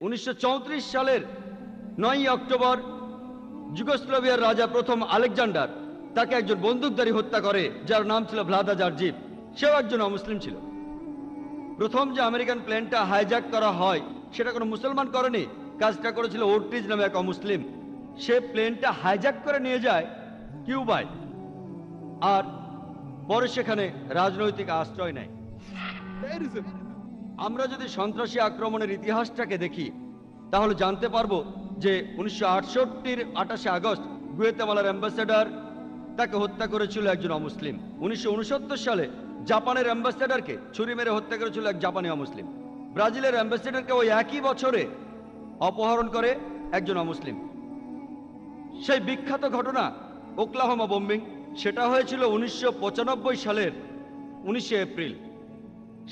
1934 সালের 9 অক্টোবর যুগোস্লাভিয়ার রাজা প্রথম আলেকজান্ডার তাকে একজন বন্দুকধারী হত্যা করে, যার নাম ছিল ভ্লাদা জার্জিভ। সেও একজন অমুসলিম ছিল। প্রথম যে আমেরিকান প্লেনটা হাইজ্যাক করা হয় সেটা কোনো মুসলমান করেনি, কাজটা করেছিল ওর্টিজ নামে এক অমুসলিম। সে প্লেনটা হাইজ্যাক করে নিয়ে যায় কিউবায়, আর পরে সেখানে রাজনৈতিক আশ্রয় নেয়। আমরা যদি সন্ত্রাসী আক্রমণের ইতিহাসটাকে দেখি তাহলে জানতে পারবো যে 1968-র 28 আগস্ট গুয়েতেমালার অ্যাম্বাসেডর তাকে হত্যা করেছিল একজন অমুসলিম। 1969 সালে জাপানের অ্যাম্বাসেডরকে ছুরি মেরে হত্যা করেছিল এক জাপানি অমুসলিম। ব্রাজিলের অ্যাম্বাসেডরকে ওই একই বছরে অপহরণ করে একজন অমুসলিম। সেই বিখ্যাত ঘটনা ওকলাহোমা বোম্বিং, সেটা হয়েছিল 1995 সালের 19 এপ্রিল।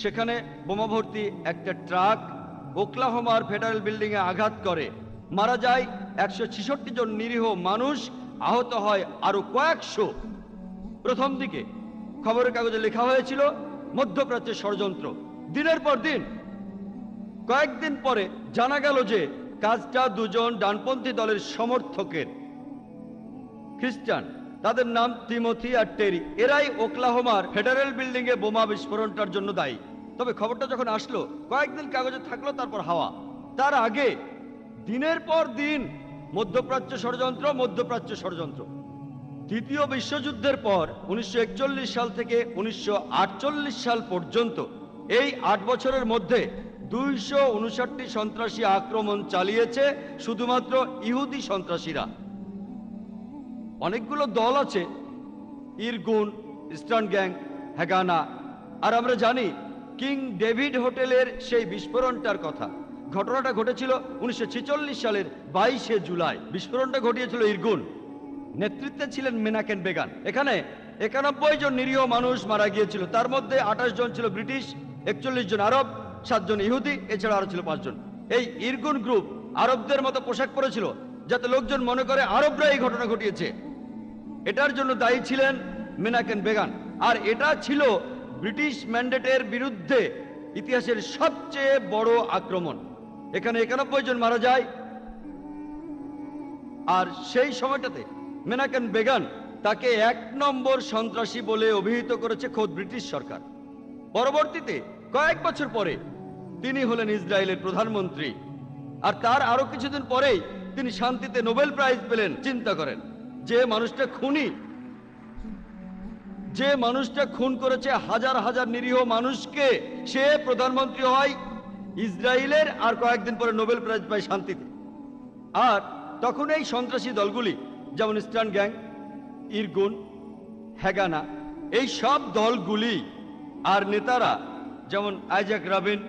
সেখানে বোমা ভর্তি একটা ট্রাক ওকলাহোমার ফেডারেল বিল্ডিংয়ে আঘাত করে, মারা যায় 166 জন নিরীহ মানুষ, আহত হয় আরো কয়েকশো। প্রথম দিকে খবরের কাগজে লেখা হয়েছিল মধ্যপ্রাচ্যের ষড়যন্ত্র। দিনের পর দিন, কয়েকদিন পরে জানা গেল যে কাজটা দুজন ডানপন্থী দলের সমর্থকের, খ্রিস্টান। তাদের নাম তিমোথি আর টেরি। এরাই ওকলাহোমার ফেডারেল বিল্ডিং এ বোমা বিস্ফোরণটার জন্য দায়ী। তবে খবরটা যখন আসলো কয়েকদিন কাগজে থাকলো, তারপর হাওয়া। তার আগে দিনের পর দিন মধ্যপ্রাচ্য ষড়যন্ত্র, মধ্যপ্রাচ্য ষড়যন্ত্র। দ্বিতীয় বিশ্বযুদ্ধের পর 1941 সাল থেকে 1948 সাল পর্যন্ত এই 8 বছরের মধ্যে 259টি সন্ত্রাসী আক্রমণ চালিয়েছে শুধুমাত্র ইহুদি সন্ত্রাসীরা। অনেকগুলো দল আছে, ইরগুন, ইস্টার্ন গ্যাং, হ্যাগানা। আর আমরা জানি কিং ডেভিড হোটেলের সেই বিস্ফোরণটার কথা। ঘটনাটা ঘটেছিল 1946 সালের 22 জুলাই। বিস্ফোরণটা ঘটিয়েছিল ইরগুন, নেতৃত্বে ছিলেন মেনাকেন বেগান। এখানে 91 জন নিরীহ মানুষ মারা গিয়েছিল। তার মধ্যে 28 জন ছিল ব্রিটিশ, 41 জন আরব, 7 জন ইহুদি, এছাড়া আরো ছিল 5 জন। এই ইরগুন গ্রুপ আরবদের মতো পোশাক পরেছিল যাতে লোকজন মনে করে আরবরা এই ঘটনা ঘটিয়েছে। এটার জন্য দায়ী ছিলেন মেনাকেন বেগান। আর এটা ছিল ব্রিটিশ ম্যান্ডেটের বিরুদ্ধে ইতিহাসের সবচেয়ে বড় আক্রমণ। এখানে 91 জন মারা যায়। আর সেই সময়টাতে মেনাকেন বেগান তাকে 1 নম্বর সন্ত্রাসী বলে অভিহিত করেছে খোদ ব্রিটিশ সরকার। পরবর্তীতে কয়েক বছর পরে তিনি হলেন ইসরায়েলের প্রধানমন্ত্রী, আর তার আরো কিছুদিন পরেই তিনি শান্তিতে নোবেল প্রাইজ পেলেন। চিন্তা করেন, যে মানুষটা খুনি, যে মানুষটা খুন করেছে হাজার হাজার নিরীহ মানুষকে, সে প্রধানমন্ত্রী হয় ইসরায়েলের, আর কয়েকদিন পরে নোবেল প্রাইজ পায় শান্তিতে। আর তখন এই সন্ত্রাসী দলগুলি যেমন ইস্টার্ন গ্যাং, ইরগুন, হ্যাগানা, এই সব দলগুলি আর নেতারা যেমন Isaac Rabin,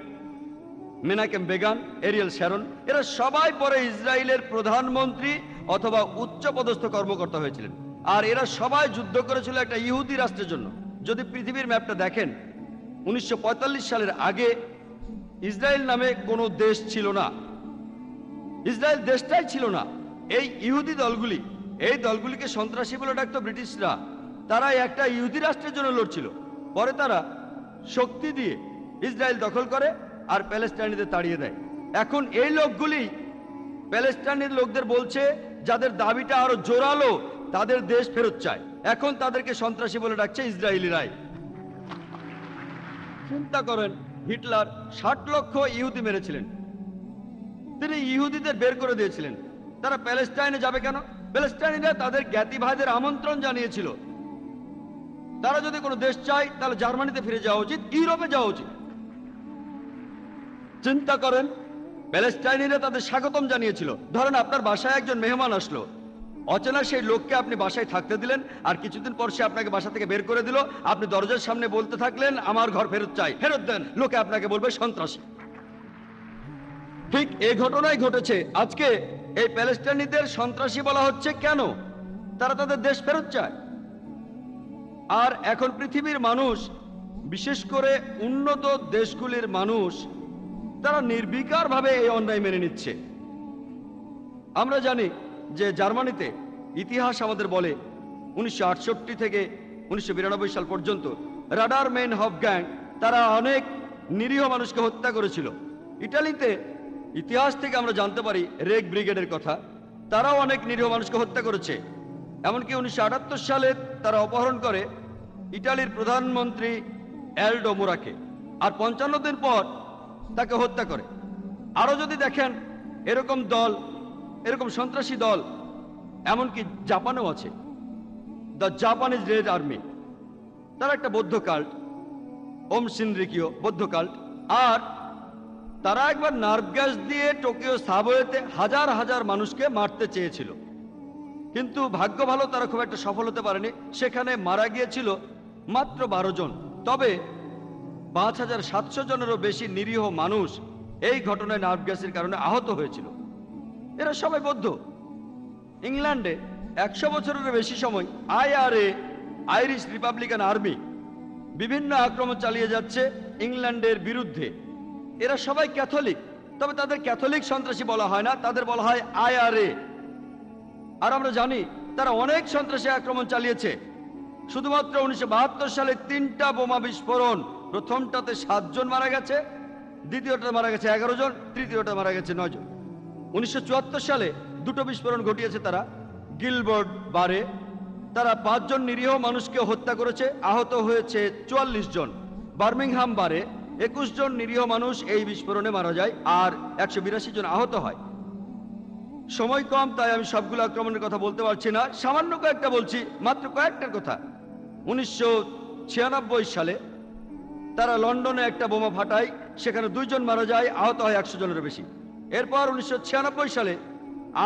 মেনাকেম began, Ariel Sharon, এরা সবাই পরে ইসরায়েলের প্রধানমন্ত্রী অথবা উচ্চপদস্থ কর্মকর্তা হয়েছিলেন। আর এরা সবাই যুদ্ধ করেছিল একটা ইহুদি রাষ্ট্রের জন্য। যদি পৃথিবীর ম্যাপটা দেখেন, 1945 সালের আগে ইসরায়েল নামে কোনো দেশ ছিল না। ইসরায়েল দেশটাই ছিল না। এই ইহুদি দলগুলি, এই দলগুলিকে সন্ত্রাসী বলে ডাকতো ব্রিটিশরা। তারা একটা ইহুদি রাষ্ট্রের জন্য লড়ছিল। পরে তারা শক্তি দিয়ে ইসরায়েল দখল করে আর প্যালেস্টাইনিদের তাড়িয়ে দেয়। এখন এই লোকগুলি প্যালেস্টাইনের লোকদের বলছে, যাদের দাবিটা আরো জোরালো, তাদের দেশ ফেরত চায়। এখন তাদেরকে সন্ত্রাসী বলে ডাকছে ইসরায়েলিরাই। চিন্তা করেন, হিটলার 60 লক্ষ ইহুদি মেরেছিলেন। তিনি ইহুদিদের বের করে দিয়েছিলেন। তারা প্যালেস্টাইনে যাবে কেন? প্যালেস্টাইনিরা তাদের জ্ঞাতি ভাইদের আমন্ত্রণ জানিয়েছিল। তারা যদি কোনো দেশ চায় তাহলে জার্মানিতে ফিরে যাওয়া উচিত, ইউরোপে যাওয়া উচিত। চিন্তা করেন, প্যালেস্টাইনিরা তাদের স্বাগতম জানিয়েছিল। ধরেন আপনার বাসায় একজন মেহমান আসলো, অচেনা সেই লোককে আপনি বাসায় থাকতে দিলেন, আর কিছুদিন পর সে আপনাকে বাসা থেকে বের করে দিল। আপনি দরজার সামনে বলতে থাকলেন, আমার ঘর ফেরত চাই, ফেরত দেন। লোকে আপনাকে বলবে সন্ত্রাসী। ঠিক এই ঘটনাই ঘটেছে আজকে। এই প্যালেস্টাইনিদের সন্ত্রাসী বলা হচ্ছে কেন? তারা তাদের দেশ ফেরত চায়। আর এখন পৃথিবীর মানুষ, বিশেষ করে উন্নত দেশগুলির মানুষ, তারা নির্বিকারভাবে এই অন্যায় মেনে নিচ্ছে। আমরা জানি যে জার্মানিতে ইতিহাস আমাদের বলে 1968 থেকে 1992 সাল পর্যন্ত রাডার মেন হফ গ্যাং তারা অনেক নিরীহ মানুষকে হত্যা করেছিল। ইটালিতে ইতিহাস থেকে আমরা জানতে পারি রেগ ব্রিগেডের কথা। তারাও অনেক নিরীহ মানুষকে হত্যা করেছে। এমনকি 1978 সালে তারা অপহরণ করে ইটালির প্রধানমন্ত্রী অ্যালডো মোরাকে, আর 55 দিন পর তাকে হত্যা করে। আরো যদি দেখেন এরকম দল, এরকম সন্ত্রাসী দল এমনকি জাপানেও আছে, দ্য জাপানিজ রেড আর্মি। তারা একটা বৌদ্ধ কাল্ট, ওম শিনরিকিও বৌদ্ধ কাল্ট। আর তারা একবার নার্ভ গ্যাস দিয়ে টোকিও সাবওয়েতে হাজার হাজার মানুষকে মারতে চেয়েছিল, কিন্তু ভাগ্য ভালো তারা খুব একটা সফল হতে পারেনি। সেখানে মারা গিয়েছিল মাত্র 12 জন। তবে 5700 জনেরও বেশি নিরীহ মানুষ এই ঘটনায় নার্ভ গ্যাসের কারণে আহত হয়েছিল। এরা সবাই বৌদ্ধ। ইংল্যান্ডে 100 বছরের বেশি সময় আইআরএ, আইরিশ রিপাবলিকান আর্মি বিভিন্ন আক্রমণ চালিয়ে যাচ্ছে ইংল্যান্ডের বিরুদ্ধে। এরা সবাই ক্যাথলিক, তবে তাদের ক্যাথলিক সন্ত্রাসী বলা হয় না, তাদের বলা হয় আইআরএ। আর আমরা জানি তারা অনেক সন্ত্রাসী আক্রমণ চালিয়েছে। শুধুমাত্র 1972 সালে 3টা বোমা বিস্ফোরণ, প্রথমটাতে 7 জন মারা গেছে, দ্বিতীয়টা মারা গেছে 11 জন, তৃতীয়টা মারা গেছে 9 জন। 1974 সালে 2টো বিস্ফোরণ ঘটিয়েছে তারা গিলবার্ট বারে। তারা 5 জন নিরীহ মানুষকে হত্যা করেছে, আহত হয়েছে 44 জন। বার্মিংহাম বারে 21 জন নিরীহ মানুষ এই বিস্ফোরণে মারা যায় আর 182 জন আহত হয়। সময় কম, তাই আমি সবগুলো আক্রমণের কথা বলতে পারছি না, সামান্য কয়েকটা বলছি, মাত্র কয়েকটার কথা। 1996 সালে তারা লন্ডনে একটা বোমা ফাটায়, সেখানে 2 জন মারা যায়, আহত হয় 100 জনেরও বেশি। এরপর 1996 সালে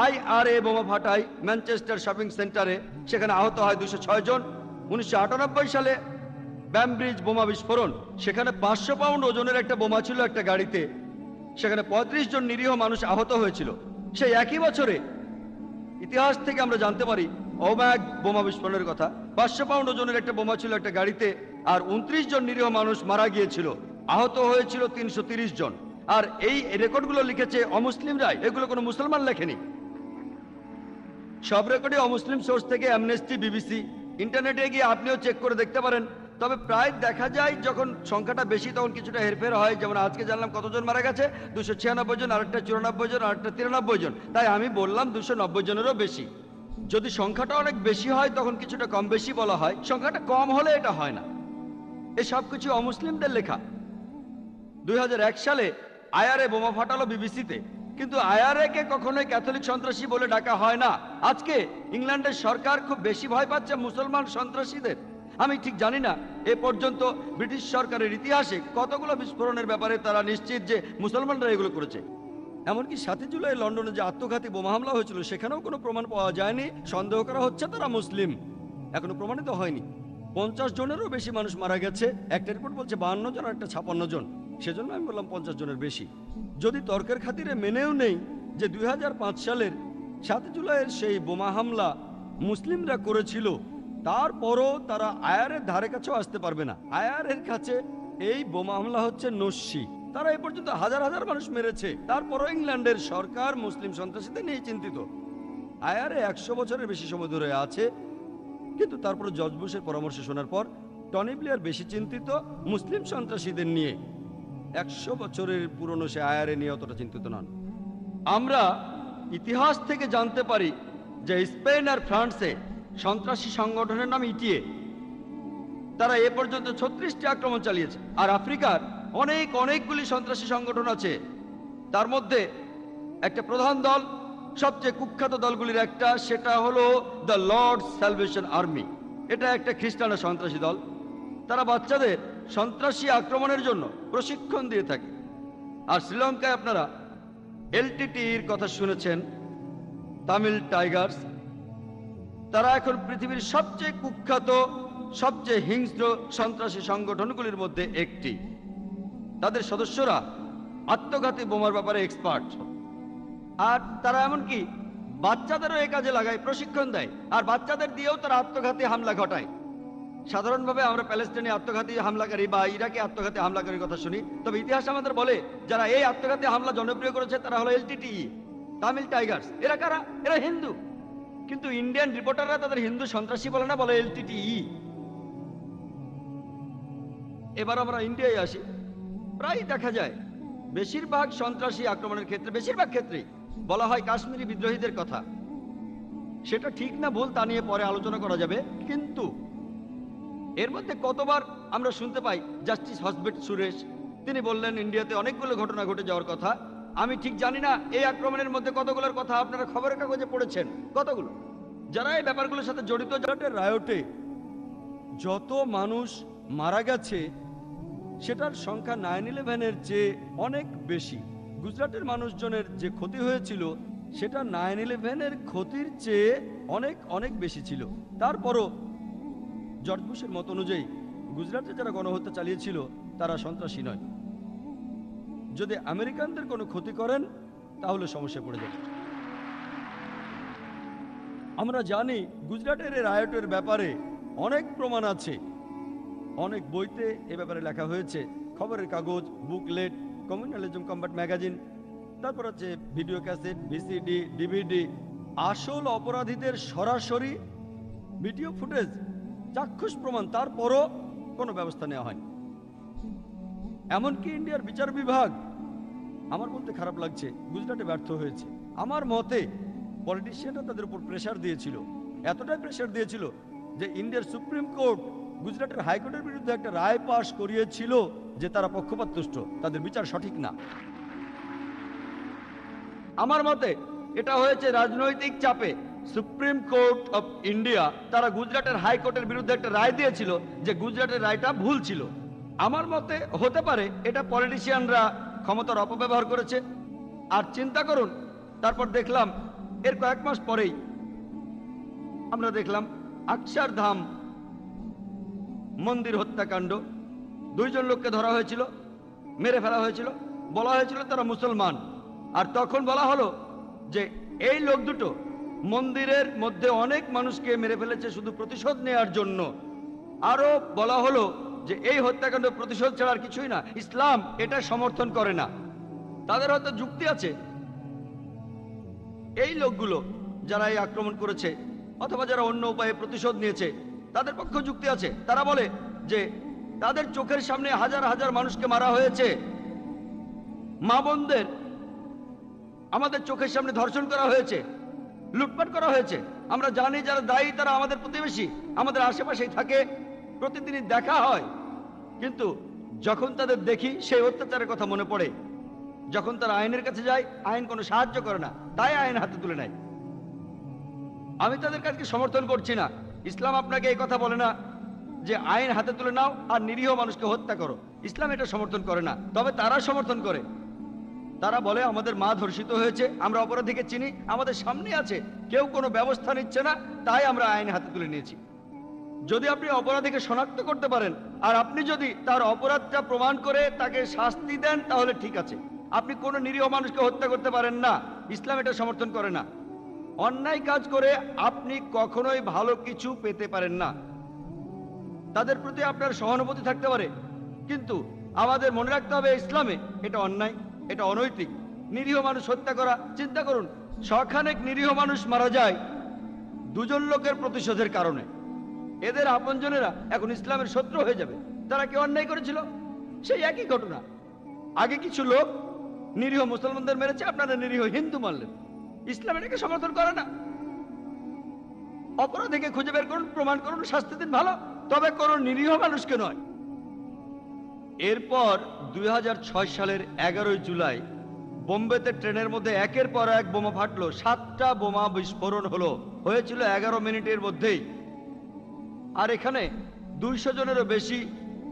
আইআরএ বোমা ফাটায় ম্যানচেস্টার শপিং সেন্টারে, সেখানে আহত হয় 206 জন। 1998 সালে ব্যামব্রিজ বোমা বিস্ফোরণ, সেখানে 500 পাউন্ড ওজনের একটা বোমা ছিল একটা গাড়িতে, সেখানে 35 জন নিরীহ মানুষ আহত হয়েছিল। সেই একই বছরে ইতিহাস থেকে আমরা জানতে পারি ওম্যাগ বোমা বিস্ফোরণের কথা। 500 পাউন্ড ওজনের একটা বোমা ছিল একটা গাড়িতে, আর 29 জন নিরীহ মানুষ মারা গিয়েছিল, আহত হয়েছিল 330 জন। আর এই রেকর্ডগুলো লিখেছে অমুসলিমরাই, এগুলো কোনো মুসলমান লেখেনি। সব রেকর্ডে অমুসলিম সোর্স থেকে, অ্যামনেস্টি, বিবিসি, ইন্টারনেটে গিয়ে আপনিও চেক করে দেখতে পারেন। তবে প্রায় দেখা যায় যখন সংখ্যাটা বেশি তখন কিছুটা হেরফের হয়। যেমন আজকে জানলাম কতজন মারা গেছে, 296 জন, আরেকটা 94 জন, আরেকটা 93 জন, তাই আমি বললাম 290 জনেরও বেশি। যদি সংখ্যাটা অনেক বেশি হয় তখন কিছুটা কম বেশি বলা হয়, সংখ্যাটা কম হলে এটা হয় না। এসব কিছু অমুসলিমদের লেখা। 2001 সালে আইআরএ বোমা ফাটালো বিবিসিতে, কিন্তু আইআরএ কে কখনোই ক্যাথলিক সন্ত্রাসী বলে ডাকা হয় না। আজকে ইংল্যান্ডের সরকার খুব বেশি ভয় পাচ্ছে মুসলমান সন্ত্রাসীদের। আমি ঠিক জানি না এ পর্যন্ত ব্রিটিশ সরকারের ইতিহাসে কতগুলো বিস্ফোরণের ব্যাপারে তারা নিশ্চিত যে মুসলমানরা এগুলো করেছে। এমনকি 7 জুলাই লন্ডনে যে আত্মঘাতী বোমা হামলা হয়েছিল সেখানেও কোনো প্রমাণ পাওয়া যায়নি। সন্দেহ করা হচ্ছে তারা মুসলিম, এখনো প্রমাণিত হয়নি। 50 জনেরও বেশি মানুষ মারা গেছে, একটা রিপোর্ট বলছে 52 জন আর একটা 56 জন, সেজন্য আমি বললাম 50 জনের বেশি। যদি তর্কের খাতিরে মেনেও নেই যে 2005 সালের 7 জুলাইয়ের সেই বোমা হামলা মুসলিমরা করেছিল, তারপরও তারা আয়ারের ধারে কাছেও আসতে পারবে না। আয়ারের কাছে এই বোমা হামলা হচ্ছে নস্যি। তারা এ পর্যন্ত হাজার হাজার মানুষ মেরেছে, তারপরও ইংল্যান্ডের সরকার মুসলিম সন্ত্রাসীদের নিয়ে চিন্তিত। আয়ারে 100 বছরের বেশি সময় ধরে আছে, কিন্তু তারপরে জর্জ বুশের পরামর্শ শোনার পর টনি ব্লেয়ার বেশি চিন্তিত মুসলিম সন্ত্রাসীদের নিয়ে। 100 বছরের পুরনো সে আয়ারে নিয়ে অতটা চিন্তিত নন। আমরা ইতিহাস থেকে জানতে পারি যে স্পেন আর ফ্রান্সে সন্ত্রাসী সংগঠনের নাম ইটিএ, তারা এ পর্যন্ত 36টি আক্রমণ চালিয়েছে। আর আফ্রিকার অনেকগুলি সন্ত্রাসী সংগঠন আছে, তার মধ্যে একটা প্রধান দল, সবচেয়ে কুখ্যাত দলগুলির একটা, সেটা হলো দ্য লর্ড স্যালভেশন আর্মি। এটা একটা খ্রিস্টান সন্ত্রাসী দল। তারা বাচ্চাদের সন্ত্রাসী আক্রমণের জন্য প্রশিক্ষণ দিয়ে থাকে। আর শ্রীলঙ্কায় আপনারা এলটিটির কথা শুনেছেন, তামিল টাইগার্স। তারা এখন পৃথিবীর সবচেয়ে কুখ্যাত, সবচেয়ে হিংস্র সন্ত্রাসী সংগঠনগুলির মধ্যে একটি। তাদের সদস্যরা আত্মঘাতী বোমার ব্যাপারে এক্সপার্ট, আর তারা এমনকি বাচ্চাদেরও এ কাজে লাগায়, প্রশিক্ষণ দেয়, আর বাচ্চাদের দিয়েও তারা আত্মঘাতী হামলা ঘটায়। সাধারণভাবে আমরা প্যালেস্টাইনে আত্মঘাতী হামলাকারী বা ইরাকে আত্মঘাতী হামলাকারীর কথা শুনি, তবে ইতিহাস আমাদের বলে যারা এই আত্মঘাতী হামলা জনপ্রিয় করেছে তারা হলো এলটিটিই, তামিল টাইগার্স। এরা কারা? এরা হিন্দু, কিন্তু ইন্ডিয়ান রিপোর্টাররা তাদের হিন্দু সন্ত্রাসী বলে না, বলে এলটিটিই। এবার আমরা ইন্ডিয়ায় আসি। প্রায় দেখা যায় বেশিরভাগ সন্ত্রাসী আক্রমণের ক্ষেত্রে, বেশিরভাগ ক্ষেত্রেই বলা হয় কাশ্মীরি বিদ্রোহীদের কথা। সেটা ঠিক না ভুল তা নিয়ে পরে আলোচনা করা যাবে, কিন্তু এর মধ্যে কতবার আমরা শুনতে পাই জাস্টিস হসবেট সুরেশ তিনি বললেন ইন্ডিয়াতে অনেকগুলো ঘটনা ঘটে যাওয়ার কথা। আমি ঠিক জানি না এই আক্রমণের মধ্যে কতগুলোর কথা আপনারা খবরের কাগজে পড়েছেন, কতগুলো যারা এই ব্যাপারগুলোর সাথে জড়িত। রায়োটে যত মানুষ মারা গেছে সেটার সংখ্যা 9/11-এর চেয়ে অনেক বেশি। গুজরাটের মানুষজনের যে ক্ষতি হয়েছিল সেটা 9/11-এর ক্ষতির চেয়ে অনেক অনেক বেশি ছিল। তারপরও জর্জ বুশের মত অনুযায়ী গুজরাটে যারা গণহত্যা চালিয়েছিল তারা সন্ত্রাসী নয়। যদি আমেরিকানদের কোনো ক্ষতি করেন তাহলে সমস্যা পড়ে যাবে। আমরা জানি গুজরাটের এই রায়টের ব্যাপারে অনেক প্রমাণ আছে, অনেক বইতে এ ব্যাপারে লেখা হয়েছে, খবরের কাগজ, বুকলেট, কমিউনালিজম কম্ব্যাট ম্যাগাজিন, তারপর আছে ভিডিও ক্যাসেট, ভিসিডি, ডিভিডি। আসল অপরাধীদের সরাসরি ভিডিও ফুটেজ, চাক্ষুষ প্রমাণ, তারপরও কোনো ব্যবস্থা নেওয়া হয়নি। এমনকি ইন্ডিয়ার বিচার বিভাগ, আমার বলতে খারাপ লাগছে, গুজরাটে ব্যর্থ হয়েছে। আমার মতে পলিটিশিয়ানরা তাদের উপর প্রেশার দিয়েছিল, এতটাই প্রেশার দিয়েছিল যে ইন্ডিয়ার সুপ্রিম কোর্ট গুজরাটের হাইকোর্টের বিরুদ্ধে একটা রায় পাশ করিয়েছিল যে তারা পক্ষপাতদুষ্ট, তাদের বিচার সঠিক না। আমার মতে এটা হয়েছে রাজনৈতিক চাপে। সুপ্রিম কোর্ট অফ ইন্ডিয়া তারা গুজরাটের হাইকোর্টের বিরুদ্ধে একটা রায় দিয়েছিল যে গুজরাটের রায়টা ভুল ছিল। আমার মতে হতে পারে এটা পলিটিশিয়ানরা ক্ষমতার অপব্যবহার করেছে। আর চিন্তা করুন, তারপর দেখলাম এর কয়েক মাস পরেই আমরা দেখলাম অক্ষরধাম মন্দির হত্যাকাণ্ড। 2 জন লোককে ধরা হয়েছিল, মেরে ফেলা হয়েছিল, বলা হয়েছিল তারা মুসলমান। আর তখন বলা হলো যে এই লোক দুটো মন্দিরের মধ্যে অনেক মানুষকে মেরে ফেলেছে শুধু প্রতিশোধ নেওয়ার জন্য। আরো বলা হলো যে এই হত্যাকাণ্ড প্রতিশোধ ছাড়া আর কিছুই না, ইসলাম এটা সমর্থন করে না। তাদের হয়তো যুক্তি আছে, এই লোকগুলো যারা এই আক্রমণ করেছে অথবা যারা অন্য উপায়ে প্রতিশোধ নিয়েছে তাদের পক্ষে যুক্তি আছে। তারা বলে যে তাদের চোখের সামনে হাজার হাজার মানুষকে মারা হয়েছে, মা বোনদের আমাদের চোখের সামনে ধর্ষণ করা হয়েছে, লুটপাট করা হয়েছে। আমরা জানি যারা দায়ী তারা আমাদের প্রতিবেশী, আমাদের আশেপাশেই থাকে, প্রতিদিনই দেখা হয়। কিন্তু যখন তাদের দেখি সেই অত্যাচারের কথা মনে পড়ে। যখন তারা আইনের কাছে যায় আইন কোনো সাহায্য করে না, তাই আইন হাতে তুলে নেয়। আমি তাদের কাজকে সমর্থন করছি না। ইসলাম আপনাকে এই কথা বলে না যে আইন হাতে তুলে নাও আর নিরীহ মানুষকে হত্যা করো, ইসলাম এটা সমর্থন করে না। তবে তারা সমর্থন করে, তারা বলে আমাদের মা ধর্ষিত হয়েছে, আমরা অপরাধীকে চিনি, আমাদের সামনে আছে, কেউ কোনো ব্যবস্থা নিচ্ছে না, তাই আমরা আইন হাতে তুলে নিয়েছি। যদি আপনি অপরাধীকে শনাক্ত করতে পারেন আর আপনি যদি তার অপরাধটা প্রমাণ করে তাকে শাস্তি দেন তাহলে ঠিক আছে। আপনি কোনো নিরীহ মানুষকে হত্যা করতে পারেন না, ইসলাম এটা সমর্থন করে না। অন্যায় কাজ করে আপনি কখনোই ভালো কিছু পেতে পারেন না। তাদের প্রতি আপনার সহানুভূতি থাকতে পারে, কিন্তু আমাদের মনে রাখতে হবে ইসলামে এটা অন্যায়, এটা অনৈতিক। নিরীহ মানুষ হত্যা করা, চিন্তা করুন শখানেক নিরীহ মানুষ মারা যায় 2 জন লোকের প্রতিশোধের কারণে। এদের আপনজনেরা এখন ইসলামের শত্রু হয়ে যাবে। তারা কি অন্যায় করেছিল? সেই একই ঘটনা। আগে কিছু লোক নিরীহ মুসলমানদের মেরেছে, আপনারা নিরীহ হিন্দু মারলেন। ইসলাম এটাকে সমর্থন করে না। অপরাধীকে খুঁজে বের করুন, প্রমাণ করুন, শাস্তি দিন, ভালো, তবে কোনো নিরীহ মানুষকে নয়। এরপর 2006 সালের 11 জুলাই বোম্বেতে ট্রেনের মধ্যে একের পর এক বোমা ফাটলো। 7টা বোমা বিস্ফোরণ হয়েছিল 11 মিনিটের মধ্যেই। আর এখানে 200 জনেরও বেশি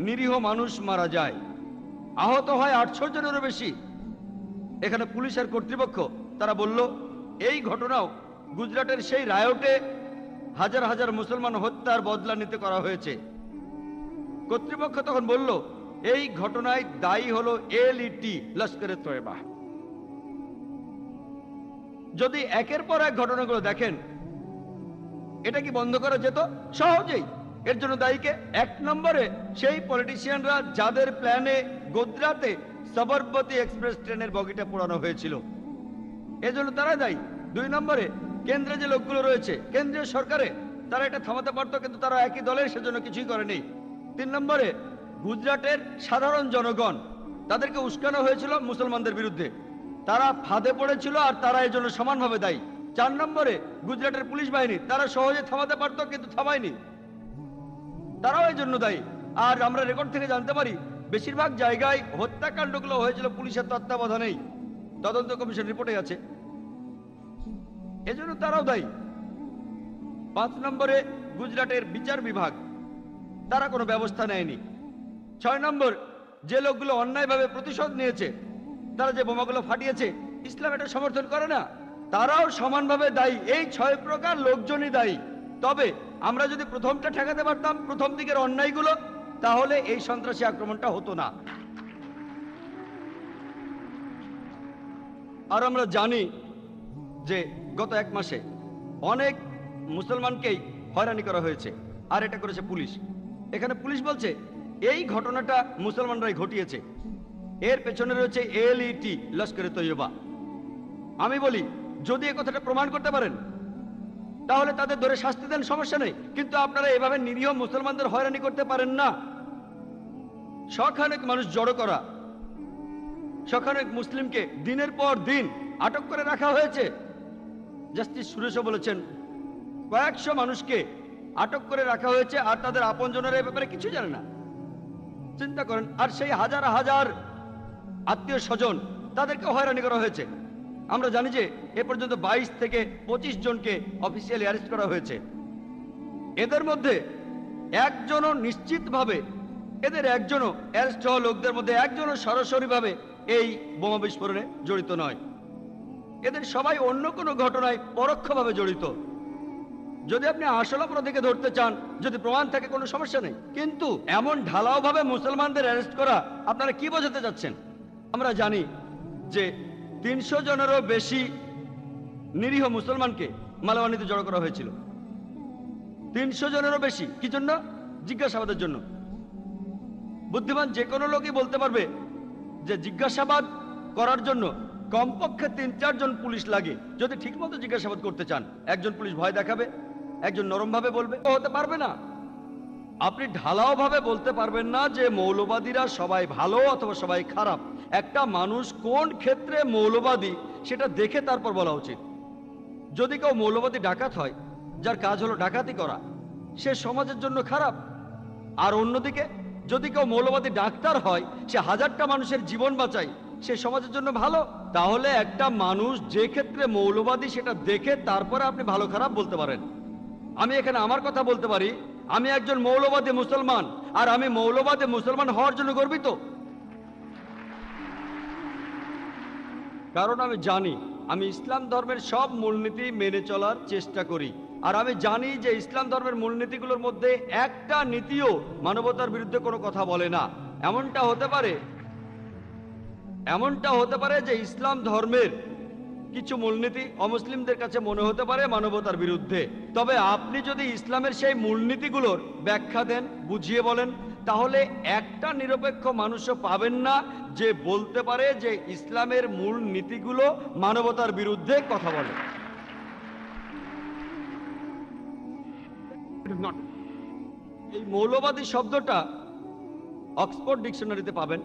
নিরীহ মানুষ মারা যায়, আহত হয় 800 জনেরও বেশি। এখানে পুলিশ আর কর্তৃপক্ষ তারা বলল এই ঘটনাও গুজরাটের সেই রায়টে হাজার হাজার মুসলমান হত্যার বদলা নিতে করা হয়েছে। কর্তৃপক্ষ তখন বলল এই ঘটনায় দায়ী হলো এলইটি, লস্করে তয়বা। যদি একের পর এক ঘটনাগুলো দেখেন, এটা কি বন্ধ করা যেত? সহজেই। এর জন্য দায়ীকে 1 নম্বরে সেই পলিটিশিয়ানরা যাদের প্ল্যানে গুজরাটে সবরমতী এক্সপ্রেস ট্রেনের বগিটা পোড়ানো হয়েছিল, এজন্য তারা দায়ী। 2 নম্বরে কেন্দ্রে যে লোকগুলো রয়েছে, কেন্দ্রীয় সরকারে, তারা এটা থামাতে পারতো, কিন্তু তারা একই দলের, সেজন্য কিছুই করেনি। 3 নম্বরে গুজরাটের সাধারণ জনগণ, তাদেরকে উস্কানো হয়েছিল মুসলমানদের বিরুদ্ধে, তারা ফাঁদে পড়েছিল আর তারা এই জন্য সমানভাবে দায়ী। 4 নম্বরে গুজরাটের পুলিশ বাহিনী, তারা সহজে থামাতে পারতো কিন্তু থামায়নি, তারাও এই জন্য দায়ী। আর আমরা রেকর্ড থেকে জানতে পারি বেশিরভাগ জায়গায় হত্যাকাণ্ডগুলো হয়েছিল পুলিশের তত্ত্বাবধানেই, তদন্ত কমিশন রিপোর্টে আছে, এজন্য তারাও দায়ী। 5 নম্বরে গুজরাটের বিচার বিভাগ, তারা কোনো ব্যবস্থা নেয়নি। 6 নম্বর, যে লোকগুলো অন্যায়ভাবে প্রতিশোধ নিয়েছে, তারা যে বোমাগুলো ফাটিয়েছে, ইসলাম এটা সমর্থন করে না, তারাও সমানভাবে দায়ী। এই 6 প্রকার লোকজনই দায়ী। তবে আমরা যদি প্রথমটা ঠেকাতে পারতাম, প্রথম দিকের অন্যায়গুলো, তাহলে এই সন্ত্রাসী আক্রমণটা হতো না। আর আমরা জানি যে গত 1 মাসে অনেক মুসলমানকেই হয়রানি করা হয়েছে, আর এটা করেছে পুলিশ। এখানে পুলিশ বলছে এই ঘটনাটা মুসলমানরাই ঘটিয়েছে, এর পেছনে রয়েছে LET, লস্করে তৈয়বা। আমি বলি যদি এই কথাটা প্রমাণ করতে পারেন তাহলে তাদের ধরে শাস্তি দেন, সমস্যা নেই, কিন্তু আপনারা এভাবে নিরীহ মুসলমানদের হয়রানি করতে পারেন না। শখানেক মানুষ জড়ো করা, শখানেক মুসলিমকে দিনের পর দিন আটক করে রাখা হয়েছে। জাস্টিস সুরেশও বলেছেন কয়েকশো মানুষকে আটক করে রাখা হয়েছে আর তাদের আপনজনেরা এই ব্যাপারে কিছু জানে না। চিন্তা করেন, আর সেই হাজার হাজার আত্মীয় স্বজন, তাদেরকে হয়রানি করা হয়েছে। আমরা জানি যে এ পর্যন্ত 22 থেকে 25 জনকে অফিসিয়ালি অ্যারেস্ট করা হয়েছে। এদের মধ্যে একজনও নিশ্চিতভাবে, এদের একজনও অ্যারেস্ট হওয়া লোকদের মধ্যে একজনও সরাসরিভাবে এই বোমা বিস্ফোরণে জড়িত নয়। এদের সবাই অন্য কোনো ঘটনায় পরোক্ষভাবে জড়িত। যদি আপনি আসল অপরাধীকে ধরতে চান, যদি প্রমাণ থাকে, কোনো সমস্যা নেই, কিন্তু এমন ঢালাওভাবে মুসলমানদের অ্যারেস্ট করা, আপনারা কি বোঝাতে যাচ্ছেন? আমরা জানি যে 300 জনেরও বেশি নিরীহ মুসলমানকে মালাওয়ানিতে জড়ো করা হয়েছিল। 300 জনেরও বেশি। কি জন্য? জিজ্ঞাসাবাদের জন্য। বুদ্ধিমান যে কোনো লোকই বলতে পারবে যে জিজ্ঞাসাবাদ করার জন্য কমপক্ষে 3-4 জন পুলিশ লাগে যদি ঠিকমতো জিজ্ঞাসাবাদ করতে চান। একজন পুলিশ ভয় দেখাবে, একজন নরমভাবে বলবে, ও হতে পারবে না। আপনি ঢালাওভাবে বলতে পারবেন না যে মৌলবাদীরা সবাই ভালো অথবা সবাই খারাপ। একটা মানুষ কোন ক্ষেত্রে মৌলবাদী সেটা দেখে তারপর বলা উচিত। যদি কেউ মৌলবাদী ডাকাত হয়, যার কাজ হলো ডাকাতি করা, সে সমাজের জন্য খারাপ। আর অন্যদিকে যদি কেউ মৌলবাদী ডাক্তার হয়, সে হাজারটা মানুষের জীবন বাঁচায়, সে সমাজের জন্য ভালো। তাহলে একটা মানুষ যে ক্ষেত্রে মৌলবাদী সেটা দেখে তারপরে আপনি ভালো খারাপ বলতে পারেন। আমি এখানে আমার কথা বলতে পারি, আমি একজন মৌলবাদী মুসলমান, আর আমি মৌলবাদী মুসলমান হওয়ার জন্য গর্বিত। কারণ আমি জানি আমি ইসলাম ধর্মের সব মূলনীতি মেনে চলার চেষ্টা করি, আর আমি জানি যে ইসলাম ধর্মের মূলনীতিগুলোর মধ্যে একটা নীতিও মানবতার বিরুদ্ধে কোনো কথা বলে না। এমনটা হতে পারে যে ইসলাম ধর্মের কিছু মূলনীতি অমুসলিমদের কাছে মনে হতে পারে মানবতার বিরুদ্ধে। তবে আপনি যদি ইসলামের সেই মূলনীতিগুলোর ব্যাখ্যা দেন, বুঝিয়ে বলেন, তাহলে একটা নিরপেক্ষ মানুষও পাবেন না যে বলতে পারে যে ইসলামের মূল নীতিগুলো মানবতার বিরুদ্ধে কথা বলে। এই মৌলবাদী শব্দটা অক্সফোর্ড ডিকশনারিতে পাবেন।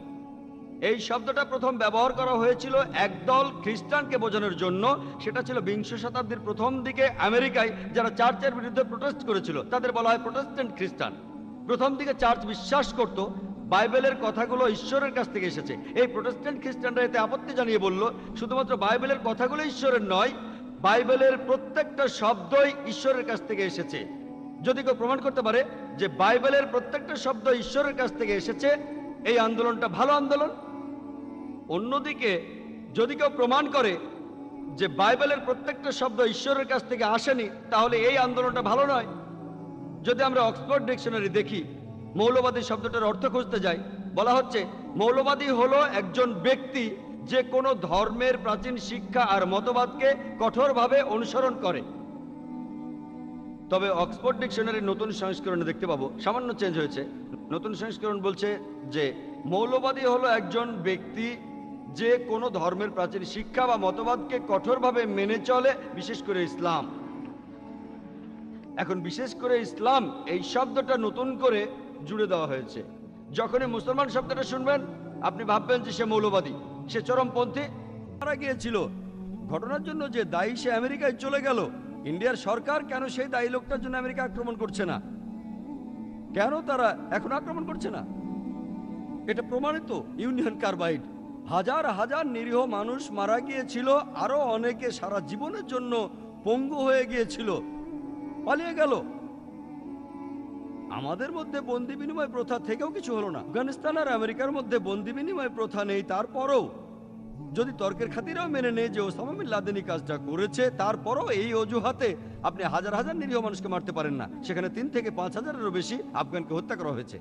এই শব্দটা প্রথম ব্যবহার করা হয়েছিল একদল খ্রিস্টানকে বোঝানোর জন্য। সেটা ছিল 20 শতাব্দীর প্রথম দিকে আমেরিকায় যারা চার্চের বিরুদ্ধে প্রোটেস্ট করেছিল, তাদের বলা হয় প্রোটেস্ট্যান্ট খ্রিস্টান। প্রথম দিকে চার্চ বিশ্বাস করত বাইবেলের কথাগুলো ঈশ্বরের কাছ থেকে এসেছে। এই প্রোটেস্ট্যান্ট খ্রিস্টানরা এতে আপত্তি জানিয়ে বলল, শুধুমাত্র বাইবেলের কথাগুলো ঈশ্বরের নয়, বাইবেলের প্রত্যেকটা শব্দই ঈশ্বরের কাছ থেকে এসেছে। যদি কেউ প্রমাণ করতে পারে যে বাইবেলের প্রত্যেকটা শব্দ ঈশ্বরের কাছ থেকে এসেছে, এই আন্দোলনটা ভালো আন্দোলন। অন্যদিকে যদি কেউ প্রমাণ করে যে বাইবেলের প্রত্যেকটা শব্দ ঈশ্বরের কাছ থেকে আসেনি, তাহলে এই আন্দোলনটা ভালো নয়। যদি আমরা অক্সফোর্ড ডিকশনারি দেখি, মৌলবাদী শব্দটার অর্থ খুঁজতে যাই, বলা হচ্ছে মৌলবাদী হলো একজন ব্যক্তি যে কোনো ধর্মের প্রাচীন শিক্ষা আর মতবাদকে কঠোরভাবে অনুসরণ করে। তবে অক্সফোর্ড ডিকশনারির নতুন সংস্করণে দেখতে পাবো সামান্য চেঞ্জ হয়েছে। নতুন সংস্করণ বলছে যে মৌলবাদী হলো একজন ব্যক্তি যে কোনো ধর্মের প্রাচীন শিক্ষা বা মতবাদকে কঠোরভাবে মেনে চলে, বিশেষ করে ইসলাম। এখন বিশেষ করে ইসলাম এই শব্দটা নতুন করে জুড়ে দেওয়া হয়েছে। যখনই মুসলমান শব্দটা শুনবেন আপনি ভাববেন যে সে মৌলবাদী, সে চরমপন্থী, মারা গিয়েছিল। ঘটনার জন্য যে দায়ী সে আমেরিকায় চলে গেল। ইন্ডিয়ার সরকার কেন সেই দায়ী লোকটার জন্য আমেরিকা আক্রমণ করছে না? কেন তারা এখন আক্রমণ করছে না? এটা প্রমাণিত। ইউনিয়ন কার্বাইড, হাজার হাজার নিরীহ মানুষ মারা গিয়েছিল, আরো অনেকে সারা জীবনের জন্য পঙ্গু হয়ে গিয়েছিল, পালিয়ে গেল। আমাদের মধ্যে বন্দি বিনিময় প্রথা থেকেও কিছু হলো না। আফগানিস্তান আর আমেরিকার মধ্যে বন্দি বিনিময় প্রথা নেই, তারপরও যদি তর্কের খাতিরেও মেনে নেই যে ওসামা বিন লাদেনই কাজটা করেছে, তারপরও এই অজুহাতে আপনি হাজার হাজার নিরীহ মানুষকে মারতে পারেন না। সেখানে 3 থেকে 5 হাজারেরও বেশি আফগানকে হত্যা করা হয়েছে।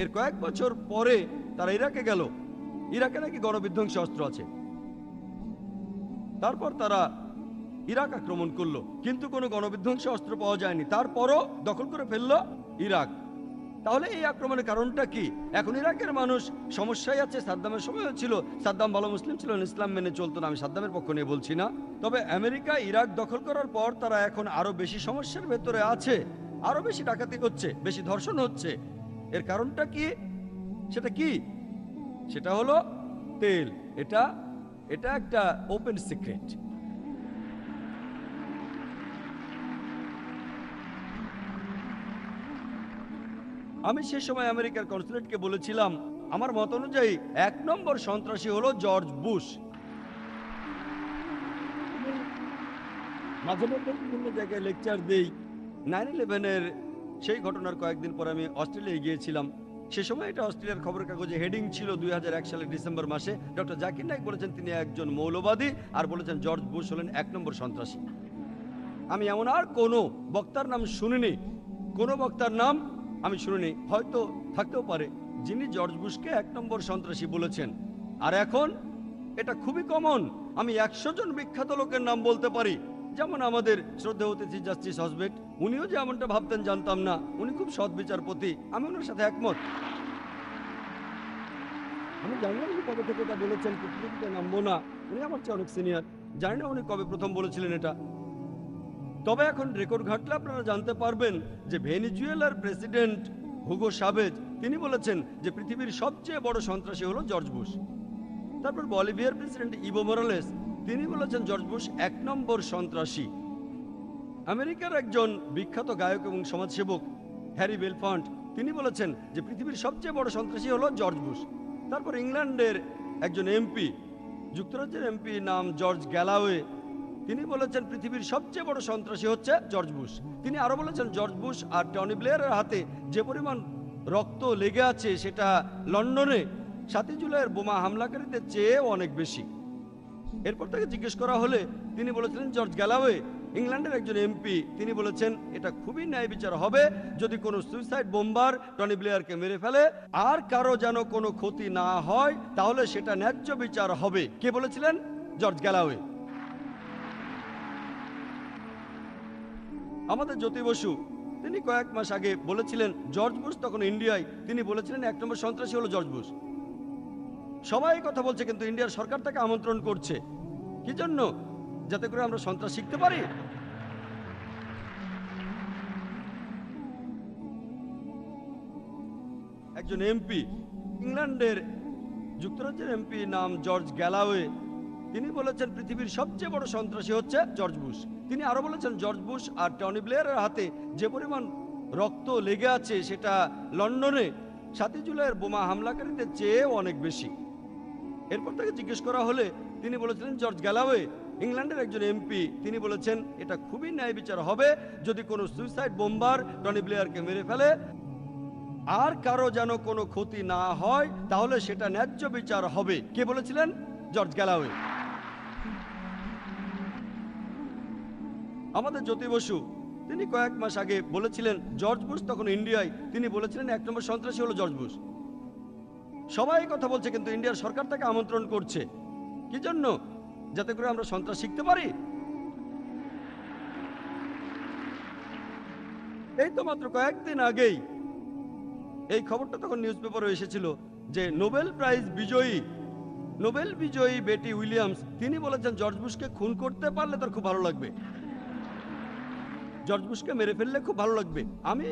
এর কয়েক বছর পরে তারা ইরাকে গেল। ইরাকে নাকি গণবিধ্বংসী অস্ত্র আছে। তারপর তারা ইরাক আক্রমণ করলো, কিন্তু কোনো গণবিধ্বংসী অস্ত্র পাওয়া যায়নি। তারপরও দখল করে ফেললো ইরাক। তাহলে এই আক্রমণের কারণটা কি? এখন ইরাকের মানুষ সমস্যায় আছে। সাদ্দামের সময় ছিল, সাদ্দাম ভালো মুসলিম ছিলেন, ইসলাম মেনে চলতো না। আমি সাদ্দামের পক্ষ নিয়ে বলছি না। তবে আমেরিকা ইরাক দখল করার পর তারা এখন আরো বেশি সমস্যার ভেতরে আছে। আরো বেশি ডাকাতি হচ্ছে, বেশি ধর্ষণ হচ্ছে। এর কারণটা কি? সেটা কি? সেটা হলো তেল। এটা একটা ওপেন সিক্রেট। আমি সে সময় আমেরিকার কনসুলেটকে বলেছিলাম, আমার মত অনুযায়ী 1 নম্বর সন্ত্রাসী হলো জর্জ বুশ। মাঝে মধ্যে বিভিন্ন জায়গায় লেকচার দেই। 9/11-এর সেই ঘটনার কয়েকদিন পর আমি অস্ট্রেলিয়ায় গিয়েছিলাম। সে সময় এটা অস্ট্রেলিয়ার খবরের কাগজে হেডিং ছিল 2001 সালের ডিসেম্বর মাসে। ডক্টর জাকির নায়েক বলেছেন তিনি একজন মৌলবাদী, আর বলেছেন জর্জ বুশ হলেন 1 নম্বর সন্ত্রাসী। আমি এমন আর কোনো বক্তার নাম শুনিনি, কোনো বক্তার নাম আমি শুনিনি, হয়তো থাকতেও পারে, যিনি জর্জ বুশকে 1 নম্বর সন্ত্রাসী বলেছেন। আর এখন এটা খুবই কমন। আমি 100 জন বিখ্যাত লোকের নাম বলতে পারি, যেমন আমাদের শ্রদ্ধেয় অতিথি জাস্টিস হসবেট। উনিও যে এমনটা ভাবতেন জানতাম না। উনি খুব সৎ বিচারপতি, আমি ওনার সাথে একমত। আমি জানি না উনি কবে থেকে এটা বলেছেন, পৃথিবীতে নামবো না। উনি আমার চেয়ে অনেক সিনিয়র, জানি না উনি কবে প্রথম বলেছিলেন এটা। তবে এখন রেকর্ড ঘাটলে আপনারা জানতে পারবেন যে ভেনিজুয়েলার প্রেসিডেন্ট হুগো শাভেজ তিনি বলেছেন যে পৃথিবীর সবচেয়ে বড় সন্ত্রাসী হলো জর্জ বুশ। তারপর বলিভিয়ার প্রেসিডেন্ট ইভো মোরালেস তিনি বলেছেন জর্জ বুশ 1 নম্বর সন্ত্রাসী। আমেরিকার একজন বিখ্যাত গায়ক এবং সমাজসেবক হ্যারি বেলফন্ট তিনি বলেছেন যে পৃথিবীর সবচেয়ে বড় সন্ত্রাসী হলো জর্জ বুশ। তারপর ইংল্যান্ডের একজন এমপি, যুক্তরাজ্যের এমপি নাম জর্জ গ্যালাওয়ে, তিনি বলেছেন পৃথিবীর সবচেয়ে বড় সন্ত্রাসী হচ্ছে জর্জ বুশ। তিনি আরো বলেছেন জর্জ বুশ আর টনি ব্লেয়ারের হাতে যে পরিমাণ রক্ত লেগে আছে সেটা লন্ডনে 7 জুলাইয়ের বোমা হামলাকারীদের চেয়ে অনেক বেশি। এরপর তাকে জিজ্ঞেস করা হলে তিনি বলেছিলেন জর্জ গ্যালাওয়ে, ইংল্যান্ডের একজন এমপি, তিনি বলেছেন এটা খুবই ন্যায় বিচার হবে যদি কোনো সুইসাইড বোম্বার টনি ব্লেয়ারকে মেরে ফেলে আর কারো যেন কোনো ক্ষতি না হয়, তাহলে সেটা ন্যায্য বিচার হবে। কে বলেছিলেন? George Galloway. আমাদের জ্যোতি বসু তিনি কয়েক মাস আগে বলেছিলেন জর্জ বুশ তখন ইন্ডিয়ায়, তিনি বলেছিলেন 1 নম্বর সন্ত্রাসী হলো জর্জ বুশ। সবাই কথা বলছে, কিন্তু ইন্ডিয়ার সরকার তাকে আমন্ত্রণ করছে। কি জন্য? যাতে করে আমরা সন্ত্রাস শিখতে পারি। একজন এমপি, ইংল্যান্ডের যুক্তরাজ্যের এমপি নাম জর্জ গ্যালাওয়ে, তিনি বলেছেন পৃথিবীর সবচেয়ে বড় সন্ত্রাসী হচ্ছে জর্জ বুশ। তিনি আরো বলেছেন জর্জ বুশ আর টনি ব্লেয়ারের হাতে যে পরিমাণ রক্ত লেগে আছে সেটা লন্ডনে 7 জুলাইয়ের বোমা হামলাকারীদের চেয়ে অনেক বেশি। এরপর তাকে জিজ্ঞেস করা হলে তিনি বলেছিলেন জর্জ গ্যালাওয়ে, ইংল্যান্ডের একজন এমপি, তিনি বলেছেন এটা খুবই ন্যায় বিচার হবে যদি কোনো সুইসাইড বোম্বার টনি ব্লেয়ারকে মেরে ফেলে আর কারো যেন কোনো ক্ষতি না হয়, তাহলে সেটা ন্যায্য বিচার হবে। কে বলেছিলেন? George Galloway. আমাদের জ্যোতি বসু তিনি কয়েক মাস আগে বলেছিলেন জর্জ বুশ তখন ইন্ডিয়ায়, তিনি বলেছিলেন 1 নম্বর সন্ত্রাসী হলো জর্জ বুশ। সবাই কথা বলছে, কিন্তু ইন্ডিয়ার সরকার তাকে আমন্ত্রণ করছে। কি জন্য? যাতে করে আমরা সন্ত্রাস শিখতে পারি। এই তো মাত্র কয়েকদিন আগেই এই খবরটা তখন নিউজ পেপারে এসেছিল যে নোবেল বিজয়ী বেটি উইলিয়ামস তিনি বলেছেন জর্জ বুশকে খুন করতে পারলে তার খুব ভালো লাগবে, জর্জ বুশকে মেরে ফেললে খুব ভালো লাগবে। আমি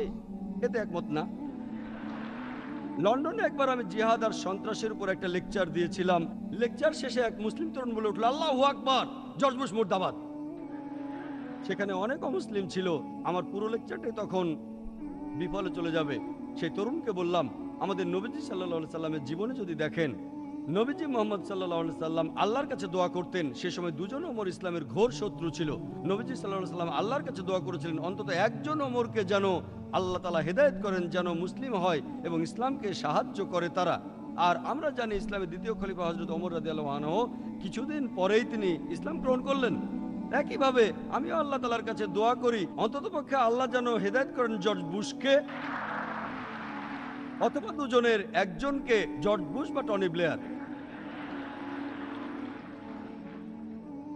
এতে একমত না। লন্ডনে একবার আমি জিহাদ আর সন্ত্রাসের উপর একটা লেকচার দিয়েছিলাম। লেকচার শেষে এক মুসলিম তরুণ বলে উঠল, আল্লাহু আকবার, জর্জ বুশ মুর্দাবাদ। সেখানে অনেক অমুসলিম ছিল। আমার পুরো লেকচারটাই তখন বিফলে চলে যাবে। সেই তরুণকে বললাম, আমাদের নবীজি সাল্লাল্লাহু সাল্লামের জীবনে যদি দেখেন, নবীজি মোহাম্মদ সাল্লাল্লাহু সাল্লাম আল্লাহর কাছে দোয়া করতেন। সে সময় দুজন ওমর ইসলামের ঘোর শত্রু ছিল। নবীজি সাল্লাল্লাহু সাল্লাম আল্লাহর কাছে দোয়া করেছিলেন অন্তত একজন ওমরকে যেন আল্লাহ তাআলা হেদায়েত করেন, যেন মুসলিম হয় এবং ইসলামকে সাহায্য করে তারা। আর আমরা জানি ইসলামের দ্বিতীয় খলিফা হযরত ওমর রাদিয়াল্লাহু আনহু কিছুদিন পরেই তিনি ইসলাম গ্রহণ করলেন। একইভাবে আমিও আল্লাহ তাআলার কাছে দোয়া করি অন্ততপক্ষে আল্লাহ যেন হেদায়েত করেন জর্জ বুশকে, অথবা দুজনের একজনকে, জর্জ বুশ বা টনি ব্লেয়ার।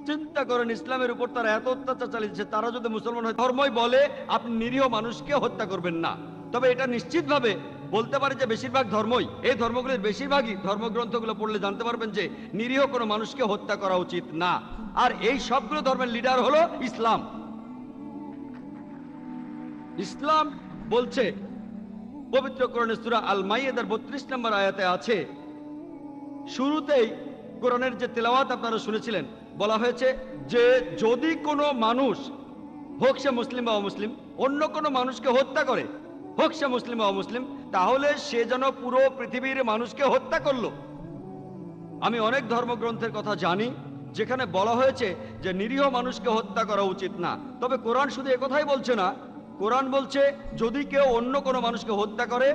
চিন্তা করেন, ইসলামের উপর তারা এত অত্যাচার চালিয়েছে। তারা যদি মুসলমান হয়, ধর্মই বলে আপনি নিরীহ মানুষকে হত্যা করবেন না। তবে এটা নিশ্চিতভাবে বলতে পারে যে বেশিরভাগ ধর্মই, এই ধর্মগুলির বেশিরভাগই ধর্মগ্রন্থগুলো পড়লে জানতে পারবেন যে নিরীহ কোনো মানুষকে হত্যা করা উচিত না। আর এই সবগুলো ধর্মের লিডার হলো ইসলাম। ইসলাম বলছে পবিত্র কোরআনের সূরা আল মাইদার ৩২ নম্বর আয়াতে আছে, শুরুতেই কোরআনের যে তেলাওয়াত আপনারা শুনেছিলেন, বলা হয়েছে যে যদি কোনো মানুষ, হোক সে মুসলিম বা অমুসলিম, অন্য কোনো মানুষকে হত্যা করে, হোক সে মুসলিম বা অমুসলিম, তাহলে সে যেন পুরো পৃথিবীর মানুষকে হত্যা করলো। আমি অনেক ধর্মগ্রন্থের কথা জানি যেখানে বলা হয়েছে যে নিরীহ মানুষকে হত্যা করা উচিত না। তবে কোরআন শুধু একথাই বলছে না, কোরআন বলছে যদি কেউ অন্য কোনো মানুষকে হত্যা করে,